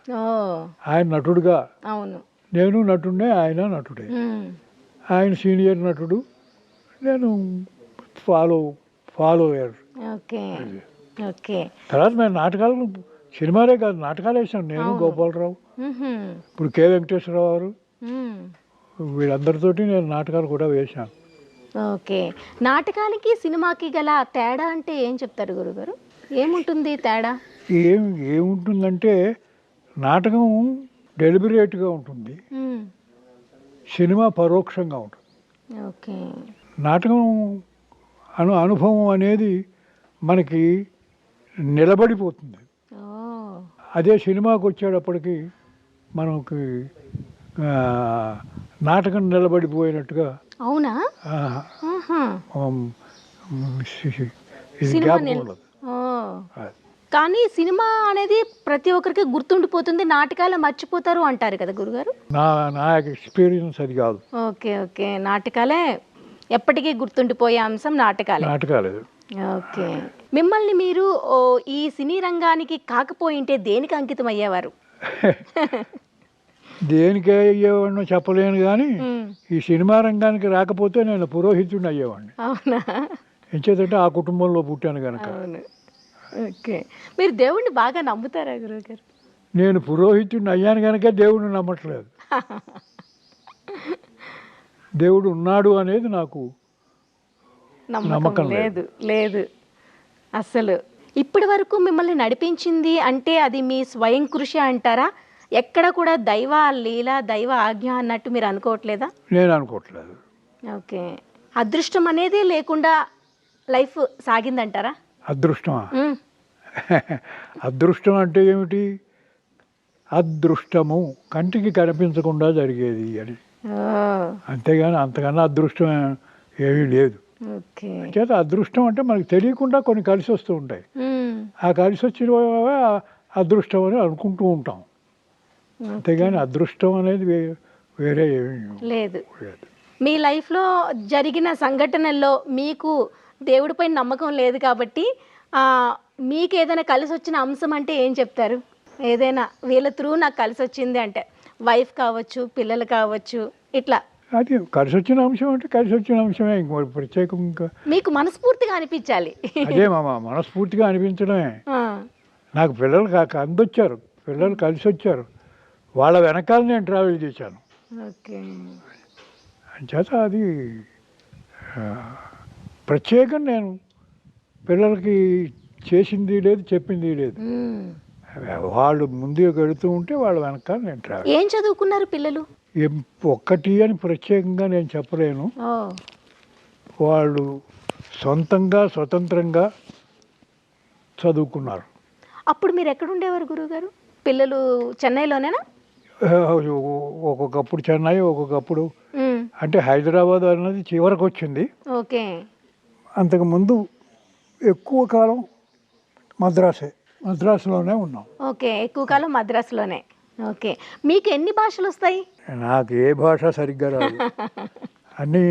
ఆయన నటుడుగా, అవును, నేను నటుడే, ఆయన నటుడే. ఆయన సీనియర్ నటుడు, నేను ఫాలోయర్. ఓకే. ఓకే. తర్వాత మేము నాటకాలు, సినిమాలే కాదు నాటకాలు వేసాను నేను, గోపాలరావు, ఇప్పుడు కె వెంకటేశ్వరరావు గారు, వీళ్ళందరితోటి నేను నాటకాలు కూడా వేశాను. ఓకే. నాటకానికి సినిమాకి గల తేడా అంటే ఏం చెప్తారు గురుగారు? ఏముంటుంది తేడా? ఏముంటుందంటే నాటకం డెలిబరేట్గా ఉంటుంది, సినిమా పరోక్షంగా ఉంటుంది. ఓకే. నాటకం అనుభవం అనేది మనకి నిలబడిపోతుంది. అదే సినిమాకి వచ్చేటప్పటికి మనకి నాటకం నిలబడిపోయినట్టుగా. అవునా? కానీ సినిమా అనేది ప్రతి ఒక్కరికి గుర్తుండిపోతుంది, నాటకాలు మర్చిపోతారు అంటారు కదా గురుగారు? నా ఎక్స్పీరియన్స్ అది కాదు. ఓకే. ఓకే. నాటకాలే ఎప్పటికీ గుర్తుండిపోయే అంశం నాటకాలే. ఓకే. మిమ్మల్ని మీరు ఈ సినీ రంగానికి కాకపోయింటే దేనికి అంకితం అయ్యేవారు? దేనికే అయ్యేవాడినో చెప్పలేను కానీ ఉమ్. ఈ సినిమా రంగానికి రాకపోతే నేను పురోహితుడిని అయ్యేవాడిని. అవునా? ఎంచేతంటే ఆ కుటుంబంలో పుట్టాను కనుక. అవును. ఓకే. మీరు దేవుణ్ణి బాగా నమ్ముతారా గురువుగారు? నేను పురోహితుడిని అయ్యాను కనుక దేవుడిని నమ్మట్లేదు. దేవుడు ఉన్నాడు అనేది నాకు నమ్మకం నమ్మకం లేదు. లేదు అస్సలు. ఇప్పటి వరకు మిమ్మల్ని నడిపించింది అంటే అది మీ స్వయం కృషి అంటారా? ఎక్కడ కూడా దైవ లీల, దైవ ఆజ్ఞ అన్నట్టు మీరు అనుకోవట్లేదా? నేను అనుకోవట్లేదు. ఓకే. అదృష్టం అనేదే లేకుండా లైఫ్ సాగిందంటారా? అదృష్టమా? ఉమ్. అదృష్టం అంటే ఏమిటి? అదృష్టము కంటికి కనిపించకుండా జరిగేది అని, ఓ, అంతేగాని అంతకన్నా అదృష్టం ఏమీ లేదు. ఓకే. చేత అదృష్టం అంటే మనకు తెలియకుండా కొన్ని కలిసి వస్తూ ఉంటాయి. ఉమ్. ఆ కలిసి వచ్చినవే అదృష్టం అని అనుకుంటూ ఉంటాం. అంతేగాని అదృష్టం అనేది వేరే ఏమీ లేదు. లేదు. మీ లైఫ్లో జరిగిన సంఘటనల్లో మీకు దేవుడిపై నమ్మకం లేదు కాబట్టి మీకు ఏదైనా కలిసి వచ్చిన అంశం అంటే ఏం చెప్తారు? ఏదైనా వీళ్ళ త్రూ నాకు కలిసి వచ్చింది అంటే, వైఫ్ కావచ్చు, పిల్లలు కావచ్చు, ఇట్లా అది కలిసి వచ్చిన అంశం అంటే కలిసి వచ్చిన అంశమే, ఇంకో ప్రత్యేకం ఇంకా మీకు మనస్ఫూర్తిగా అనిపించాలి. అదే మనస్ఫూర్తిగా అనిపించడమే. ఆ, నాకు పిల్లలు అందొచ్చారు, పిల్లలు కలిసి వచ్చారు, వాళ్ళ వెనకాల నేను ట్రావెల్ చేశాను. ఓకే. అంచేత అది ప్రత్యేకం. నేను పిల్లలకి చేసింది లేదు, చెప్పింది లేదు. ఉమ్. వాళ్ళు ముందుకు వెళుతూ ఉంటే వాళ్ళ వెనకాల నేను ట్రావెల్. ఏం చదువుకున్నారు పిల్లలు? ఒక్కటి అని ప్రత్యేకంగా నేను చెప్పలేను. ఓ, వాళ్ళు సొంతంగా స్వతంత్రంగా చదువుకున్నారు. అప్పుడు మీరు ఎక్కడ ఉండేవారు గురువుగారు? పిల్లలు చెన్నైలోనేనా? ఒక్కొక్కప్పుడు చెన్నై, ఒక్కొక్కప్పుడు ఉమ్. అంటే హైదరాబాద్ అన్నది చివరకు వచ్చింది. ఓకే. అంతకుముందు ఎక్కువ కాలం మద్రాసులోనే ఉన్నాం. ఓకే. ఎక్కువ కాలం మద్రాసులోనే. ఓకే. మీకు ఎన్ని భాషలు వస్తాయి? నాకు ఏ భాష సరిగ్గా రాదు. అన్నీ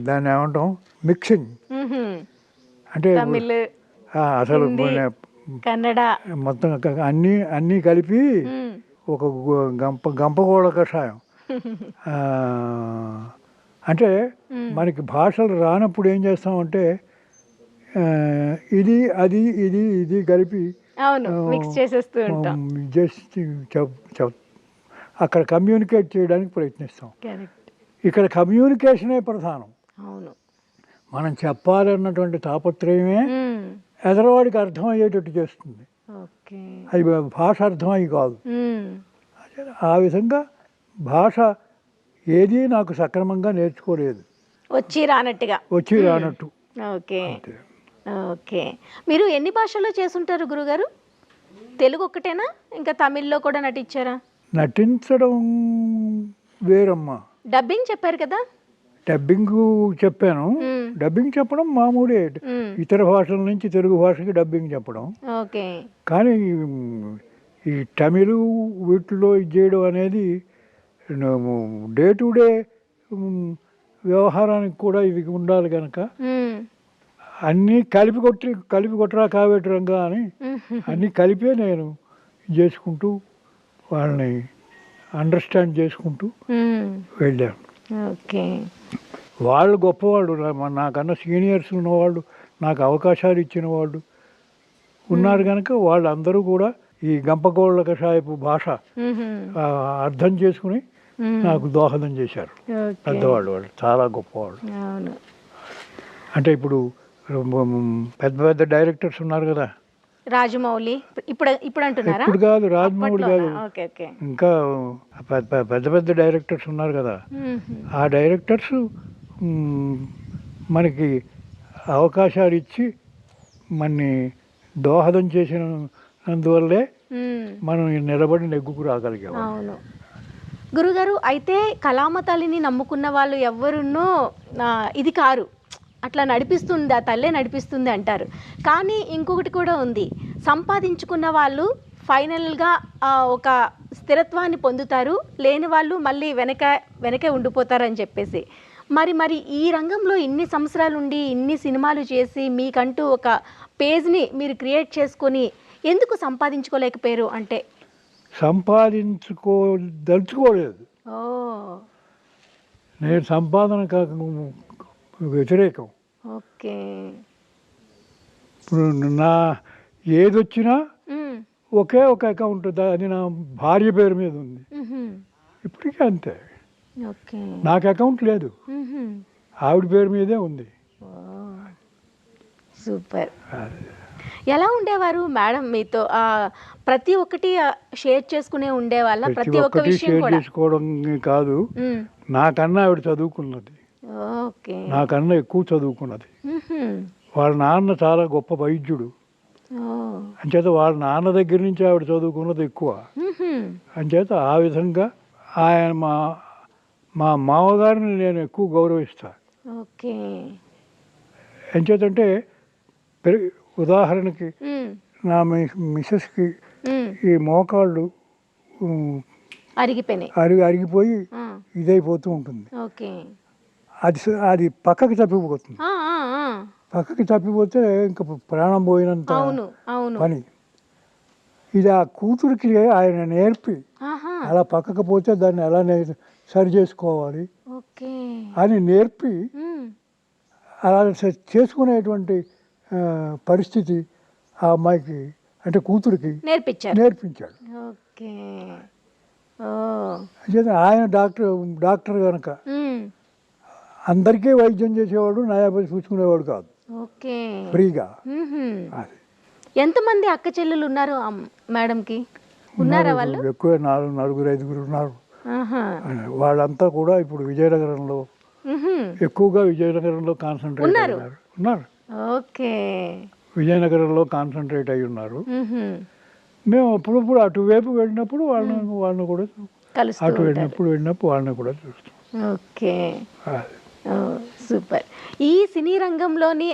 దాన్ని ఏమంటాం, మిక్సింగ్. మ్హూ. అంటే తమిళ్, అసలు హిందీ, కన్నడ. మొత్తం అన్నీ కలిపి మ్. ఒక గంపగోళ కషాయం. అంటే మనకి భాషలు రానప్పుడు ఏం చేస్తామంటే ఇది అది ఇది కలిపి అవును, మిక్స్ చేసేస్తూ ఉంటాం. జస్ట్ అక్కడ కమ్యూనికేట్ చేయడానికి ప్రయత్నిస్తాం. కరెక్ట్. ఇక్కడ కమ్యూనికేషనే ప్రధానం. అవును. మనం చెప్పాలన్నటువంటి తాపత్రయమే మ్. ఎదరవాడికి అర్థమయ్యేటట్టు చేస్తుంది. ఓకే. అది భాష అర్థమయ్యి కాదు. మ్. ఆ విధంగా భాష ఏది నాకు సక్రమంగా నేర్చుకోలేదు, వచ్చి రానట్టుగా. వచ్చి రానట్టు. ఓకే. అంతే. ఓకే. మీరు ఎన్ని భాషల్లో చేసుంటారు గురుగారు? తెలుగు ఒక్కటేనా, ఇంకా తమిళ్లో కూడా నటించారా? నటించడం వేరమ్మా. డబ్బింగ్ చెప్పారు కదా? డబ్బింగ్ చెప్పాను. డబ్బింగ్ చెప్పడం మామూలే, ఇతర భాషల నుంచి తెలుగు భాషకి డబ్బింగ్ చెప్పడం. ఓకే. కానీ ఈ తమిళ్ వీటిలో ఇది చేయడం అనేది డే టు డే వ్యవహారానికి కూడా ఇది ఉండాలి కనుక అన్నీ కలిపి కొట్టరా కావేటి రంగా అని అన్నీ కలిపే నేను చేసుకుంటూ వాళ్ళని అండర్స్టాండ్ చేసుకుంటూ వెళ్ళాను. ఓకే. వాళ్ళు గొప్పవాళ్ళు, నాకన్నా సీనియర్స్ ఉన్నవాళ్ళు, నాకు అవకాశాలు ఇచ్చిన వాళ్ళు ఉన్నారు కనుక వాళ్ళందరూ కూడా ఈ గంపగోళ్ళ కషాయపు భాష అర్థం చేసుకుని నాకు దోహదం చేశారు. పెద్దవాళ్ళు, వాళ్ళు చాలా గొప్పవాళ్ళు. అవును. అంటే ఇప్పుడు పెద్ద పెద్ద డైరెక్టర్స్ ఉన్నారు కదా, రాజమౌళి ఇప్పుడు అంటున్నారా? ఇప్పుడు కాదు, రాజమౌళి కాదు, ఓకే. ఓకే. ఇంకా పెద్ద పెద్ద డైరెక్టర్స్ ఉన్నారు కదా, ఆ డైరెక్టర్స్ మనకి అవకాశాలు ఇచ్చి మనని దోహదం చేసినందువల్లే మనం నిలబడి నెగ్గుకు రాగలిగాం. అవును గురుగారు. అయితే కళామ తల్లిని నమ్ముకున్న వాళ్ళు ఎవరున్నో ఇది కారు, అట్లా నడిపిస్తుంది, ఆ తల్లే నడిపిస్తుంది అంటారు. కానీ ఇంకొకటి కూడా ఉంది, సంపాదించుకున్న వాళ్ళు ఫైనల్గా ఒక స్థిరత్వాన్ని పొందుతారు, లేని వాళ్ళు మళ్ళీ వెనకే ఉండిపోతారని చెప్పేసి. మరి మరి ఈ రంగంలో ఇన్ని సంవత్సరాలు ఉండి ఇన్ని సినిమాలు చేసి మీకంటూ ఒక పేజ్ని మీరు క్రియేట్ చేసుకొని ఎందుకు సంపాదించుకోలేకపోయారు అంటే? సంపాదించుకోదలుచుకోలేదు. ఓ నేను సంపాదన వ్యతిరేకం. ఓకే. ఇప్పుడు నా ఏదొచ్చినా ఒకే ఒక అకౌంట్, అది నా భార్య పేరు మీద ఉంది. ఇప్పటికీ అంతే. ఓకే. నాకు అకౌంట్ లేదు, ఆవిడ పేరు మీదే ఉంది. సూపర్. ఎలా ఉండేవారు మేడం మీతో? ప్రతి ఒక్కటి షేర్ చేసుకునే ఉండేవాళ్ళ? ప్రతి ఒక్క విషయం షేర్ కూడా చేసుకోవడం కాదు, నాకన్నా ఆవిడ చదువుకున్నది, ఓకే, నాకన్నా ఎక్కువ చదువుకున్నది. వాళ్ళ నాన్న చాలా గొప్ప వైద్యుడు, అంచేత వాళ్ళ నాన్న దగ్గర నుంచి ఆవిడ చదువుకున్నది ఎక్కువ. అంచేత ఆ విధంగా ఆయన మా మామగారిని నేను ఎక్కువ గౌరవిస్తా. ఓకే. ఎంచేతంటే ఉదాహరణకి నా మిసెస్కి ఈ మోకాళ్ళు అరిగిపోయి ఇదైపోతూ ఉంటుంది. అది పక్కకి తప్పిపోతుంది. పక్కకి తప్పిపోతే ఇంకా ప్రాణం పోయినంత పని. ఇది ఆ కూతురికి ఆయన నేర్పి అలా పక్కకు పోతే దాన్ని ఎలా సరి చేసుకోవాలి అని నేర్పి అలా చేసుకునేటువంటి పరిస్థితి ఆ అమ్మాయికి, అంటే కూతురికి నేర్పించాడు. ఆయన డాక్టర్ కనుక అందరికీ వైద్యం చేసేవాడు, నయాపతి చూసుకునేవాడు కాదు, ఫ్రీగా. ఎంతమంది అక్క చెల్లెలు ఉన్నారు మేడంకి? ఉన్నారా వాళ్ళు? ఎక్కువ నలుగురు ఐదుగురు ఉన్నారు. వాళ్ళంతా కూడా ఇప్పుడు విజయనగరంలో, ఎక్కువగా విజయనగరంలో కాన్సన్ట్రేట్ ఉన్నారు. ఓకే. విజయనగరంలో కాన్సన్ట్రేట్ అయి ఉన్నారు. మేము అప్పుడప్పుడు అటువైపు వెళ్ళినప్పుడు వాళ్ళని కూడా వెళ్ళినప్పుడు వాళ్ళని కూడా చూస్తాం. Okay, super. ఈ సినీ రంగంలోని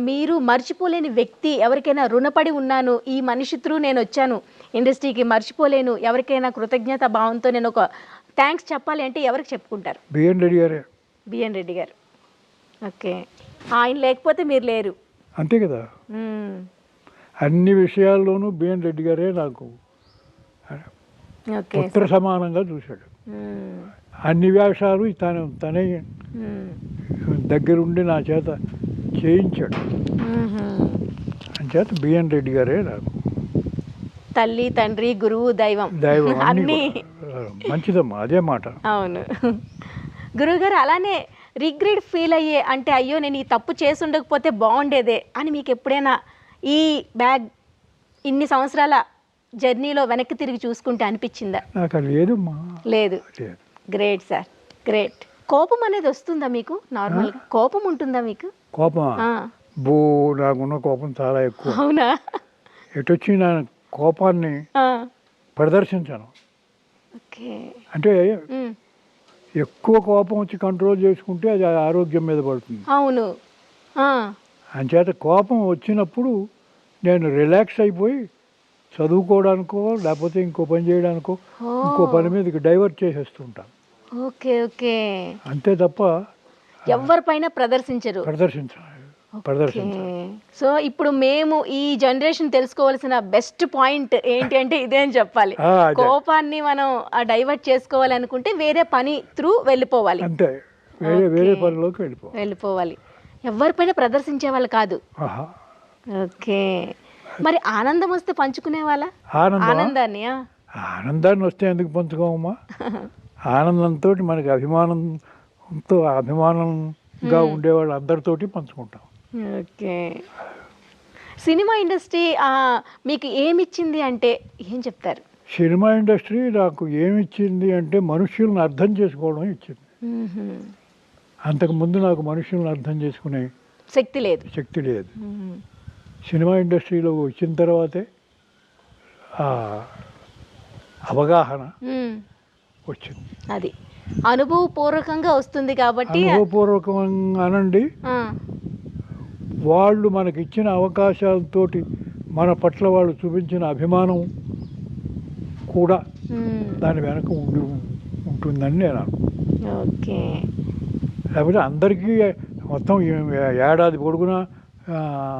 మీరు మర్చిపోలేని వ్యక్తి ఎవరికైనా రుణపడి ఉన్నాను, ఈ మనిషి త్రూ నేను వచ్చాను ఇండస్ట్రీకి, మర్చిపోలేను, ఎవరికైనా కృతజ్ఞత భావంతో నేను ఒక థ్యాంక్స్ చెప్పాలి అంటే ఎవరికి చెప్పుకుంటారు? బిఎన్ రెడ్డి గారే. బిఎన్ రెడ్డి గారు. ఓకే. ఆయన లేకపోతే మీరు లేరు. అంతే కదా. అన్ని విషయాల్లోనూ బిఎన్ రెడ్డి గారే నాకు పుత్ర సమానంగా చూశాడు. అన్ని వేషాలు తనే దగ్గరుండి నా చేత చేయించాడు. అంచేత బిఎన్ రెడ్డి గారే నాకు తల్లి, తండ్రి, గురువు, దైవం అన్నీ. మంచిదమ్మా, అదే మాట. అవును గురువుగారు. అలానే రిగ్రెట్ ఫీల్ అయ్యే అంటే అయ్యో నేను ఈ తప్పు చేసి ఉండకపోతే బాగుండేదే అని మీకు ఎప్పుడైనా ఈ ఇన్ని సంవత్సరాల జర్నీలో వెనక్కి తిరిగి చూసుకుంటే అనిపించిందా? నాకు లేదమ్మా. లేదు. Great sir, great. కోపం అనేది వస్తుందా మీకు? నార్మల్గా కోపం ఉంటుందా మీకు? కోపం నాకున్న కోపం చాలా ఎక్కువ. అవునా? ఎటొచ్చి నా కోపాన్ని ప్రదర్శించాను. అంటే ఎక్కువ కోపం వచ్చి కంట్రోల్ చేసుకుంటే అది ఆరోగ్యం మీద పడుతుంది. అవును. అంచేత కోపం వచ్చినప్పుడు నేను రిలాక్స్ అయిపోయి చదువుకోవడానికో లేకపోతే ఇంకో పని చేయడానికో ఇంకో పని మీద డైవర్ట్ చేసేస్తుంటాను. Okay, okay. అంతే తప్ప ఎవరిపైన ప్రదర్శించరు. సో ఇప్పుడు మేము ఈ జనరేషన్ తెలుసుకోవాల్సిన బెస్ట్ పాయింట్ ఏంటి అంటే ఇదే అని చెప్పాలి. కోపాన్ని మనం డైవర్ట్ చేసుకోవాలి అనుకుంటే వేరే పని త్రూ వెళ్ళిపోవాలి. అంతే, వేరే పనిలోకి వెళ్ళిపోవాలి. ఎవరిపైన ప్రదర్శించే వాళ్ళు కాదు. ఓకే. మరి ఆనందం వస్తే పంచుకునే వాళ్ళ? ఆనందాన్ని వస్తే ఎందుకు పంచుకోమమ్మా? ఆనందంతో మనకి అభిమానంగా ఉండేవాళ్ళు అందరితోటి పంచుకుంటాం. ఓకే. సినిమా ఇండస్ట్రీ మీకు ఏమిచ్చింది అంటే ఏం చెప్తారు? సినిమా ఇండస్ట్రీ నాకు ఏమిచ్చింది అంటే మనుషులను అర్థం చేసుకోవడం ఇచ్చింది. అంతకుముందు నాకు మనుషులను అర్థం చేసుకునే శక్తి లేదు. సినిమా ఇండస్ట్రీలో వచ్చిన తర్వాతే అవగాహన వచ్చింది. అది అనుభవపూర్వకంగా వస్తుంది కాబట్టి. అనుభవపూర్వకంగా అనండి, వాళ్ళు మనకి ఇచ్చిన అవకాశాలతోటి మన పట్ల వాళ్ళు చూపించిన అభిమానం కూడా దాని వెనక ఉంటుందని నేను ఓకే. లేకపోతే అందరికీ మొత్తం ఏడాది పొడుగునా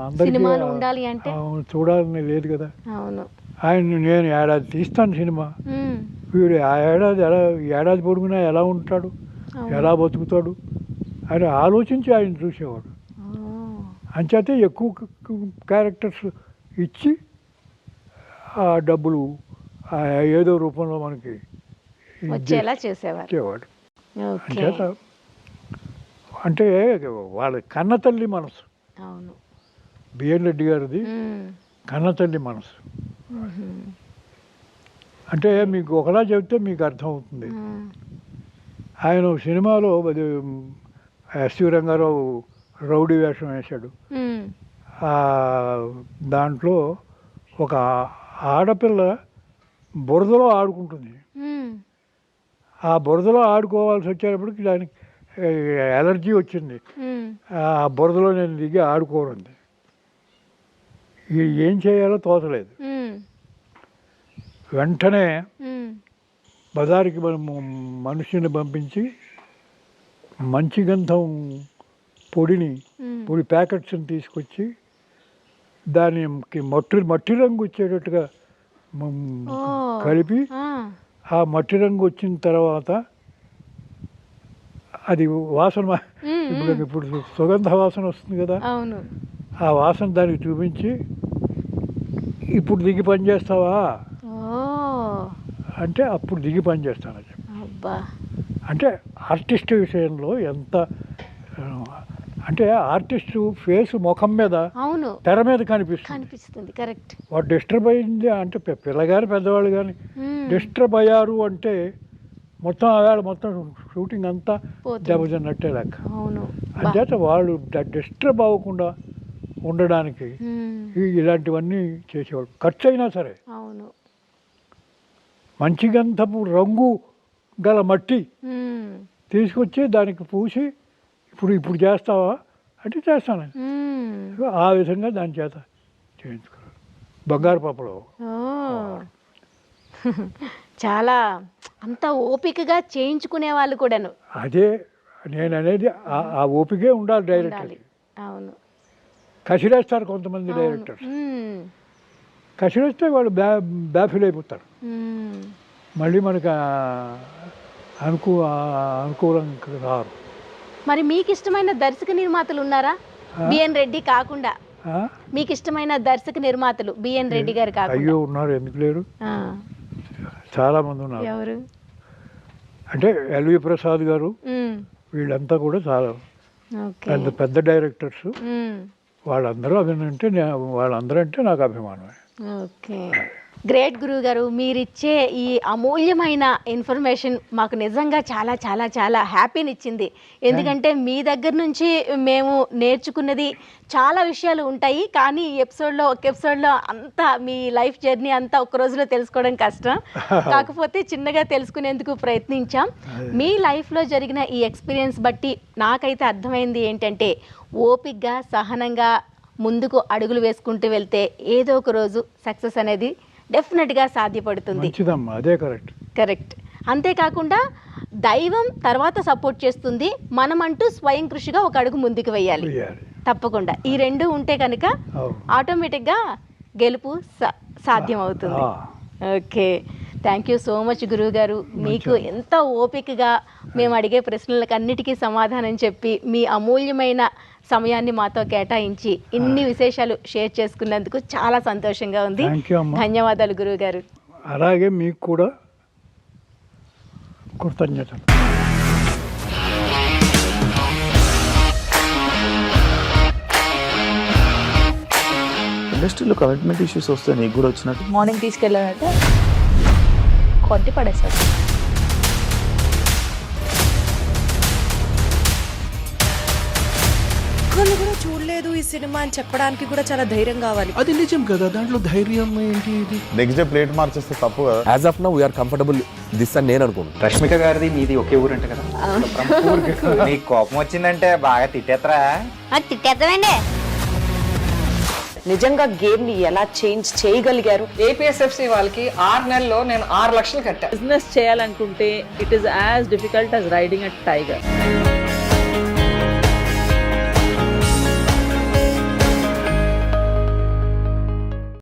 అందరికీ సినిమాలు ఉండాలి అంటే చూడాలని లేదు కదా. అవును. ఆయన నేను ఏడాది తీస్తాను సినిమా, వీడు ఆ ఏడాది పొడుగునా ఎలా ఉంటాడు, ఎలా బతుకుతాడు అని ఆలోచించి ఆయన చూసేవాడు. అంచేతే ఎక్కువ క్యారెక్టర్స్ ఇచ్చి ఆ డబ్బులు ఏదో రూపంలో మనకి వచ్చేలా చేసేవాడు. అంచేత అంటే వాళ్ళ కన్నతల్లి మనసు. అవును. బిఎన్ రెడ్డి గారిది కన్నతల్లి మనసు. అంటే మీకు ఒకలా చెబితే మీకు అర్థమవుతుంది. ఆయన సినిమాలో ఎస్వి రంగారావు రౌడీ వేషం వేశాడు. దాంట్లో ఒక ఆడపిల్ల బురదలో ఆడుకుంటుంది. ఆ బురదలో ఆడుకోవాల్సి వచ్చేటప్పటికి దానికి ఎలర్జీ వచ్చింది. ఆ బురదలో నేను దిగి ఆడుకోరండి. ఏం చేయాలో తోచలేదు. వెంటనే బజారుకి మనిషిని పంపించి మంచి గంధం పొడి ప్యాకెట్స్ని తీసుకొచ్చి దానికి మట్టి రంగు వచ్చేటట్టుగా కలిపి ఆ మట్టి రంగు వచ్చిన తర్వాత అది వాసన ఇప్పుడు సుగంధ వాసన వస్తుంది కదా, ఆ వాసన దానికి చూపించి ఇప్పుడు దిగి పని చేస్తావా అంటే అప్పుడు దిగి పని చేస్తానని చెప్పి. అంటే ఆర్టిస్ట్ విషయంలో ఎంత అంటే ఆర్టిస్టు ఫేస్ ముఖం మీద తెర మీద కనిపిస్తుంది. కరెక్ట్. వాడు డిస్టర్బ్ అయింది అంటే పిల్లగాని పెద్దవాళ్ళు కానీ డిస్టర్బ్ అయ్యారు అంటే మొత్తం ఆవేళ మొత్తం షూటింగ్ అంతా దెబ్బతిన్నట్టే లెక్క. అంచేత వాళ్ళు డిస్టర్బ్ అవ్వకుండా ఉండడానికి ఇలాంటివన్నీ చేసేవాళ్ళు. ఖర్చు అయినా సరే మంచి గంధపు రంగు గల మట్టి తీసుకొచ్చి దానికి పూసి ఇప్పుడు చేస్తావా అంటే చేస్తాను. ఆ విధంగా దాని చేత చేయించుకున్నాను. బంగారు పాపలో చాలా అంత ఓపికగా చేయించుకునే వాళ్ళు కూడాను. అదే నేను అనేది, ఆ ఓపికే ఉండాలి డైరెక్టర్. అవును. కసిరేస్తారు కొంతమంది డైరెక్టర్స్. కసిరేస్తే వాళ్ళు బ్యాఫిల్ అయిపోతారు. మళ్ళీ మనకు అనుకూలంగా రారు. మరి మీకు ఇష్టమైన దర్శక నిర్మాతలు ఉన్నారా? బిఎన్ రెడ్డి కాకుండా మీకు ఇష్టమైన దర్శక నిర్మాతలు బిఎన్ రెడ్డి గారు కాకుండా? అయ్యో ఉన్నారు, ఎందుకు లేరు, చాలా మంది ఉన్నారు. ఎవరు అంటే ఎల్వి ప్రసాద్ గారు, వీళ్ళంతా కూడా చాలా పెద్ద పెద్ద డైరెక్టర్స్. వాళ్ళందరూ వాళ్ళందరూ అంటే నాకు అభిమానమే. ఓకే, గ్రేట్ గురువు గారు. మీరిచ్చే ఈ అమూల్యమైన ఇన్ఫర్మేషన్ మాకు నిజంగా చాలా చాలా చాలా హ్యాపీని ఇచ్చింది. ఎందుకంటే మీ దగ్గర నుంచి మేము నేర్చుకున్నది చాలా విషయాలు ఉంటాయి, కానీ ఈ ఒక ఎపిసోడ్లో అంతా మీ లైఫ్ జర్నీ అంతా ఒక రోజులో తెలుసుకోవడం కష్టం. కాకపోతే చిన్నగా తెలుసుకునేందుకు ప్రయత్నించాం. మీ లైఫ్లో జరిగిన ఈ ఎక్స్పీరియన్స్ బట్టి నాకైతే అర్థమైంది ఏంటంటే, ఓపికగా సహనంగా ముందుకు అడుగులు వేసుకుంటూ వెళ్తే ఏదో ఒక రోజు సక్సెస్ అనేది డెఫినెట్గా సాధ్యపడుతుంది. అదే కరెక్ట్. కరెక్ట్. అంతేకాకుండా దైవం తర్వాత సపోర్ట్ చేస్తుంది, మనమంటూ స్వయం కృషిగా ఒక అడుగు ముందుకు వేయాలి తప్పకుండా. ఈ రెండు ఉంటే కనుక ఆటోమేటిక్గా గెలుపు సాధ్యం అవుతుంది. Okay, thank you so much గురువు గారు. మీకు ఎంత ఓపికగా మేము అడిగే ప్రశ్నలకు అన్నిటికీ సమాధానం చెప్పి మీ అమూల్యమైన సమయాన్ని మాతో కేటాయించి ఇన్ని విశేషాలు షేర్ చేసుకున్నందుకు చాలా సంతోషంగా ఉంది. ధన్యవాదాలు గురువు గారు. అలాగే మీకు కూడా కృతజ్ఞతలు. ఇండస్ట్రీలో కమిట్మెంట్ ఇష్యూస్ వస్తే నీకు కూడా వచ్చినట్టు? మార్నింగ్ తీసుకెళ్ళాలంటే కొట్టి పడేస్తాడు. వాళ్ళు కూడా చూడలేదు ఈ సినిమా అని చెప్పడానికి కూడా చాలా ధైర్యం కావాలి. అది నిజం కదా, దాంట్లో ధైర్యం ఏంటి? ఇది నెక్స్ట్ డే ప్లేట్ మార్చేస్తే తప్పు కదా. As of now we're comfortable this అని నేను అనుకుంటున్నాను. రష్మిక గారిది మీది ఒకే ఊరు అంట కదా. నీకు కోపం వచ్చిందంటే బాగా తిట్టేత్తరా? తిట్టేద్దామండి. నిజంగా గేమ్ ని ఎలా చేంజ్ చేయగలిగారు? ఏపీఎస్ఎఫ్సి వాళ్ళకి 6 నెలల్లో నేను 6 లక్షలు కట్టా. బిజినెస్ చేయాలనుకుంటే it is as difficult as riding a tiger.